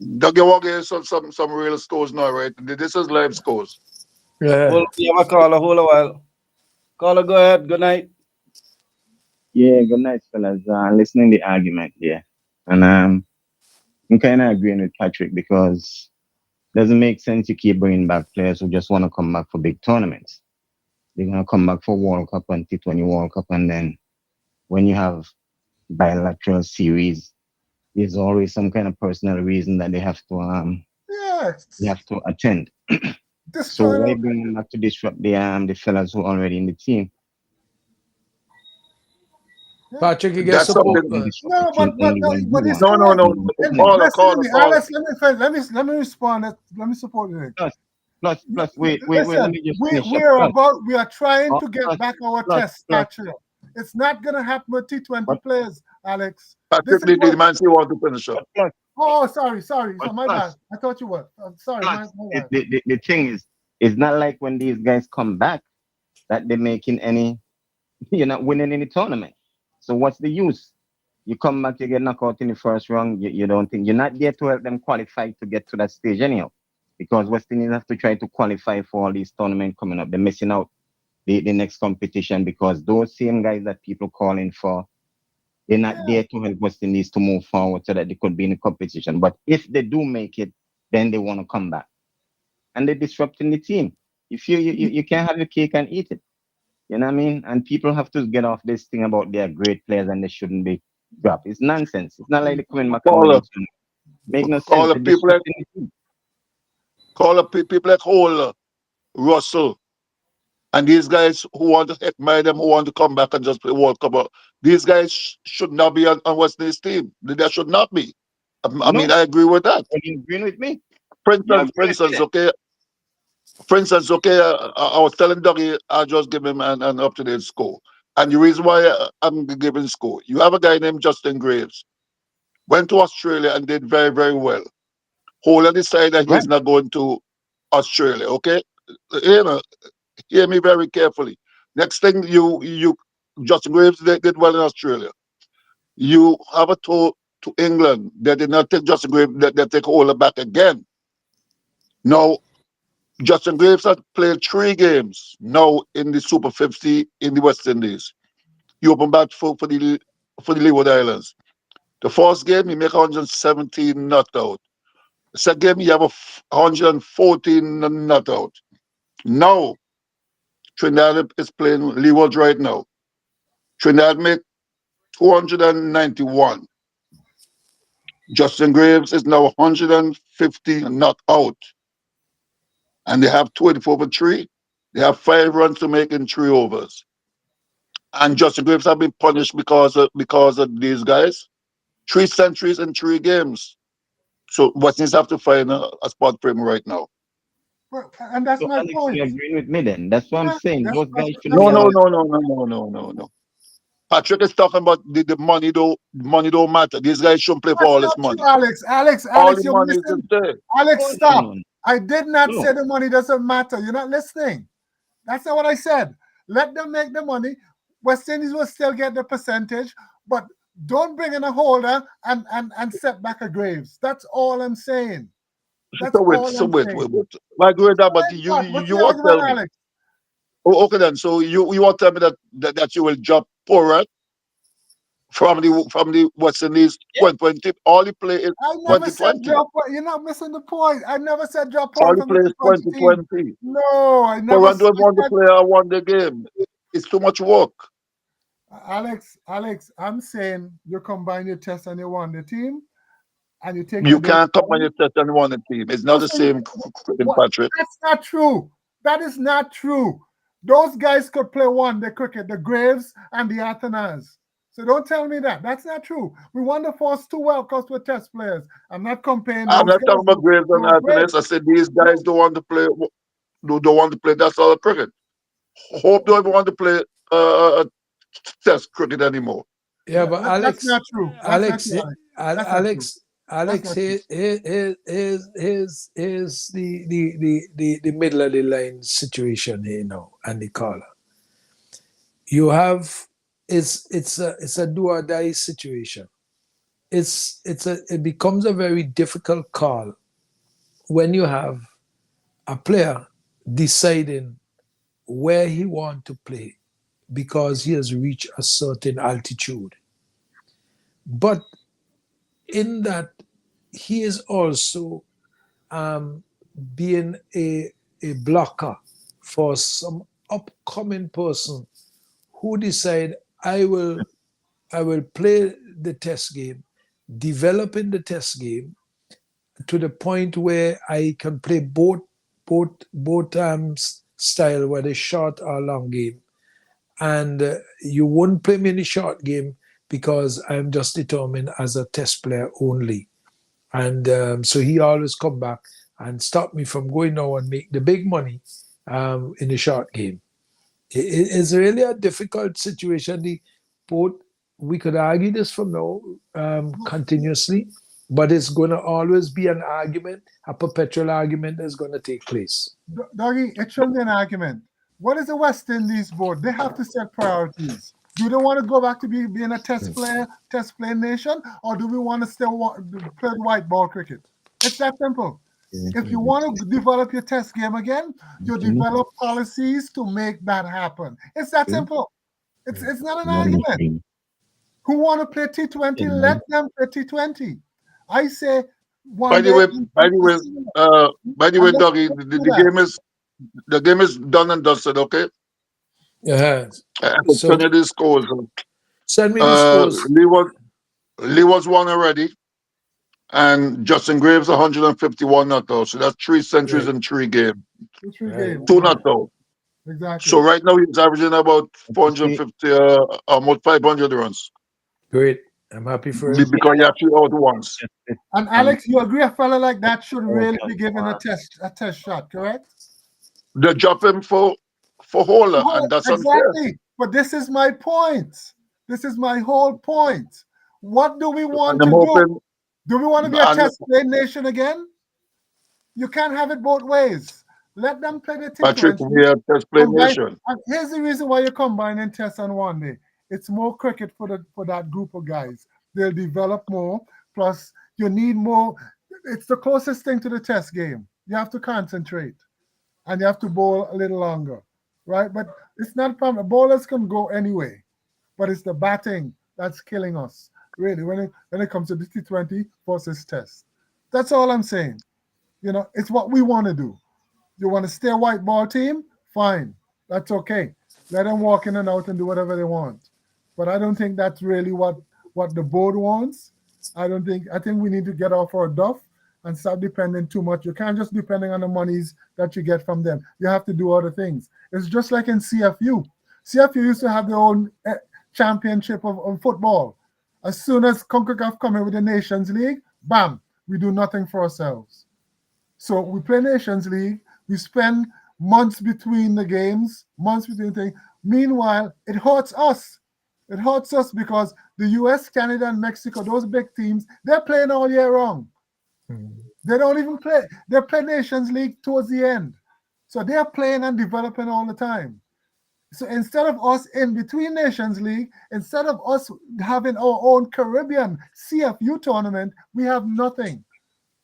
Dougie will get some real scores now, right? This is live scores. Yeah. Hold a while. Caller, go ahead. Good night. Yeah, good night, fellas. Listening to the argument here. And I'm kind of agreeing with Patrick because it doesn't make sense to keep bringing back players who just want to come back for big tournaments. They're going to come back for World Cup and T20 World Cup. And then when you have bilateral series, there's always some kind of personal reason that they have to attend. So why bring them back to disrupt the fellas who are already in the team? Patrick, you get support. No. Alex, let me respond. Let me support it. Plus, wait, let Listen, me just finish up. we are trying Oh, to get plus, back our plus, test plus. stature. It's not gonna happen with T20 But, players, Alex. This Patrick, is the what. man say want to finish up. plus, Oh, sorry. So but my bad. I thought you were. Sorry, my bad. the thing is, it's not like when these guys come back that they're making any, you're not winning any tournament. So what's the use? You come back, you get knocked out in the first round. You don't think you're not there to help them qualify to get to that stage anyhow, because West Indies have to try to qualify for all these tournaments coming up. They're missing out the next competition because those same guys that people calling for, they're not there to help West Indies to move forward so that they could be in the competition. But if they do make it, then they want to come back, and they're disrupting the team. If you can't have your cake and eat it, you know what I mean? And people have to get off this thing about they're great players and they shouldn't be dropped. It's nonsense. It's not like the Queen McCollum. Make no sense. Call the people like Hole, Russell, and these guys who want to admire them, who want to come back and just play World Cup. These guys should not be on West Indies team. They should not be. I mean, I agree with that. Are you agreeing with me? For instance, okay. For instance, okay, I was telling Dougie, I just give him an up-to-date score. And the reason why I'm giving score, you have a guy named Justin Graves, went to Australia and did very, very well. Holder decided that he's not going to Australia, okay? Hear me very carefully. Next thing, Justin Graves did well in Australia. You have a tour to England. They did not take Justin Graves, they take Holder back again. Now, Justin Graves has played 3 games now in the Super 50 in the West Indies. He opened back for the Leeward Islands. The first game, he make 117 not out. The second game, he have 114 not out. Now, Trinidad is playing Leeward right now. Trinidad make 291. Justin Graves is now 150 not out. And they have 24 for 3. They have 5 runs to make in 3 overs. And Justin Graves have been punished because of these guys. 3 centuries in 3 games. So West Indies have to find a spot for him right now. And that's my point. You agree with me then? That's what I'm saying. Those guys should No. Patrick is talking about the money. Money don't matter. These guys shouldn't play for all this money. Alex, all the you're money missing. is there. Alex, stop. I did not say the money doesn't matter. You're not listening. That's not what I said. Let them make the money. West Indies will still get the percentage, but don't bring in a Holder and set back a Graves. That's all I'm saying. That's all I'm saying. I agree with that, but you want to tell me. Alex? Oh, okay then. So you want to tell me that you will drop Poorer from the West Indies 2020. All he play is 2020. You're not missing the point. I never said drop All Poorer he play is 2020. No, I never Poorer don't want to play. I won the game. It's too much work. Alex, I'm saying you combine your test and you won the team, and you take. You can't combine your test and won the team. It's not the same, Patrick. That's not true. That is not true. Those guys could play the cricket, the Graves and the Athanas. So don't tell me that. That's not true. We won the first 2 World Cups with test players. I'm not comparing. I'm not talking about Graves and Athanas. I said these guys don't want to play. Don't want to play. That's all the cricket. Hope don't even want to play test cricket anymore. Yeah, but Alex, that's not true. Alex, here's the middle of the line situation here now, and the caller. You have it's a do or die situation. It becomes a very difficult call when you have a player deciding where he wants to play because he has reached a certain altitude. But in that, he is also being a blocker for some upcoming person who decide I will play the test game, developing the test game to the point where I can play both style, whether short or long game. And you won't play me in the short game because I'm just determined as a test player only. And so he always come back and stop me from going now and make the big money in the short game. It's really a difficult situation. We could argue this from now continuously, but it's going to always be an argument, a perpetual argument that's going to take place. Doggy, it shouldn't be an argument. What is the West Indies board? They have to set priorities. Do they want to go back to being a test playing nation, or do we want to still play white ball cricket? It's that simple. If you want to develop your test game again, you develop policies to make that happen. It's that simple. It's not an argument. Who want to play T20? Let them play T20. I say by the way, Doggy, the game is done and dusted, okay? Yeah. Send you the scores. Send me the scores. Lee was one already, and Justin Graves 151 not out. So that's 3 centuries in 3 games. 2 not out. Exactly. So right now he's averaging about 450, almost 500 runs. Great. I'm happy for him. Because he actually out once. And Alex, you agree a fella like that should really be given a test shot, correct? They drop him for Holder, and that's exactly. unfair. But this is my point. This is my whole point. What do we want to do? Do we want to be a test play nation again? You can't have it both ways. Let them play the Patrick, we are test play nation. And here's the reason why you're combining test and one day. It's more cricket for that group of guys. They'll develop more. Plus, you need more. It's the closest thing to the test game. You have to concentrate, and you have to bowl a little longer, right? But it's not a problem. Bowlers can go anyway, but it's the batting that's killing us, really, when it comes to the T20 versus test. That's all I'm saying. You know, it's what we want to do. You want to stay a white ball team? Fine. That's okay. Let them walk in and out and do whatever they want. But I don't think that's really what the board wants. I think we need to get off our duff and stop depending too much. You can't just depending on the monies that you get from them. You have to do other things. It's just like in CFU. CFU used to have their own championship of football. As soon as CONCACAF come in with the Nations League, bam, we do nothing for ourselves. So we play Nations League. We spend months between the games, months between things. Meanwhile, it hurts us. It hurts us because the US, Canada, and Mexico, those big teams, they're playing all year long. They don't even play. They play Nations League towards the end. So they're playing and developing all the time. So instead of us in between Nations League, instead of us having our own Caribbean CFU tournament, we have nothing.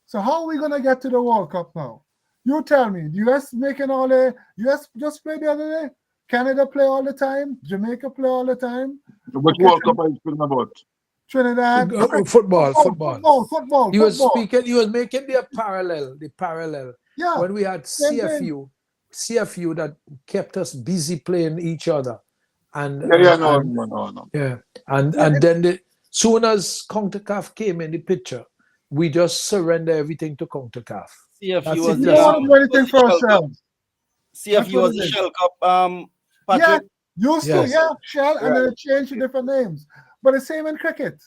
So how are we going to get to the World Cup now? You tell me. The US making all the US just played the other day. Canada play all the time. Jamaica play all the time. Which World Cup are you speaking about? Trinidad. Football. He was making the parallel. Yeah. When we had CFU that kept us busy playing each other. And no. Yeah. And then soon as CONCACAF came in the picture, we just surrender everything to CONCACAF. CFU was anything for ourselves. CFU was the Shell Cup, Patrick. Yeah, used to, Shell, and then it changed to different names. But the same in cricket.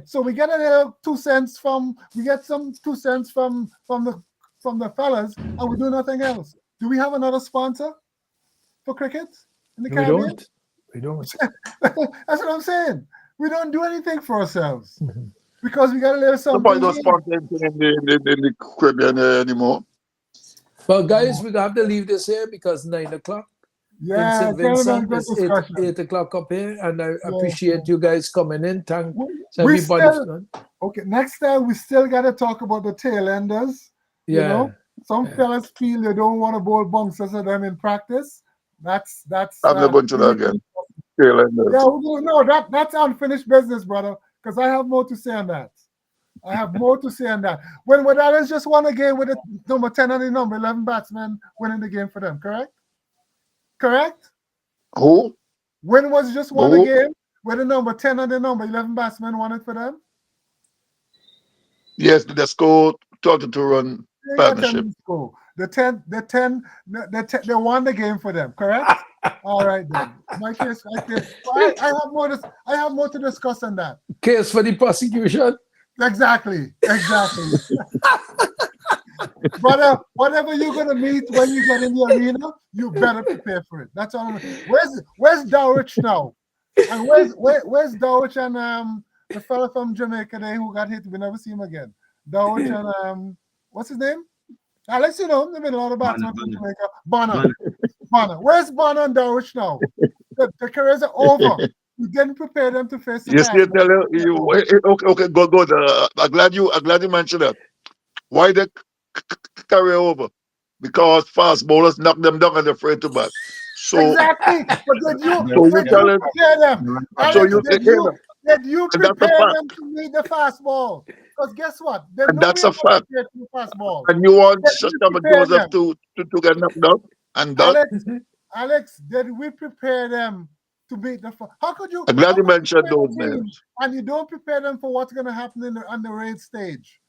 So we get a little 2 cents from the fellas, and we do nothing else. Do we have another sponsor for cricket in the Caribbean? We don't. That's what I'm saying. We don't do anything for ourselves because we got a little something. Nobody don't sponsor anything in the Caribbean anymore. Well, guys, we have to leave this here because 9 o'clock. Yeah, in St. Vincent, it's 8 o'clock up here, and I appreciate you guys coming in. Thanks everybody. Okay, next time we still got to talk about the tail enders. Yeah. You know, some fellas feel they don't want to bowl bouncers at them in practice. That's. I'm not going to that again. Tail enders. Yeah, no, that's unfinished business, brother. Because I have more to say on that. When Wadales just won a game with the number 10 and the number 11 batsmen winning the game for them, correct? Who? When was just won a game with the number 10 and the number 11 batsmen won it for them? Yes, the score 32 run partnership. The 10, they won the game for them, correct? All right then. My case, I have more to discuss on that. Case for the prosecution. Exactly. But whatever you're gonna meet when you get in the arena, you better prepare for it. That's all. Where's Dowrich now? And where's Dowrich and the fella from Jamaica there who got hit? We never see him again. Dowrich and what's his name? Alex, you know, there's been a lot of batsmen from Jamaica. Bonner. Where's Bonner and Dowrich now? The careers are over. You didn't prepare them to face the You see, tell you, okay, good. I'm glad you mentioned that. Why they carry over? Because fast bowlers knock them down and they're afraid to bat. So exactly. But did you prepare them? Alex, did you prepare them to meet the fastball? Because guess what? And that's a fact. Fastball. And you want Shashtama Joseph to get knocked down? And Alex, did we prepare them to beat the? How could you? I'm glad you mentioned those names. And you don't prepare them for what's going to happen on the raid stage.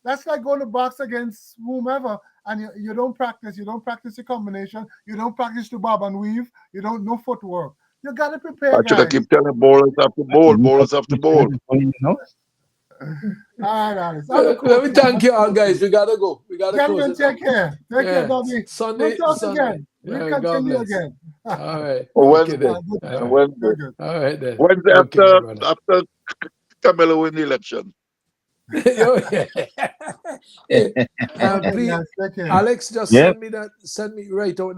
That's like going to box against whomever, and you don't practice. You don't practice the combination. You don't practice the bob and weave. You don't know footwork. You got to prepare. I keep telling bowlers have to bowl. Bowlers have to bowl. All right, let me thank you all, guys. We gotta go. We gotta close it. Take care. Take care, Bobby. Sunday. Again. We'll continue again. All right. Wednesday. All right then. Wednesday after Camelo win the election. Please, Alex, just send me right out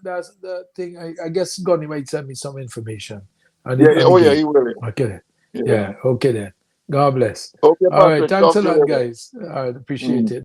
that's the thing. I guess Gunny might send me some information. He will. Okay. Yeah, okay then. God bless. Okay, all right, thanks a lot, guys. All right, appreciate it.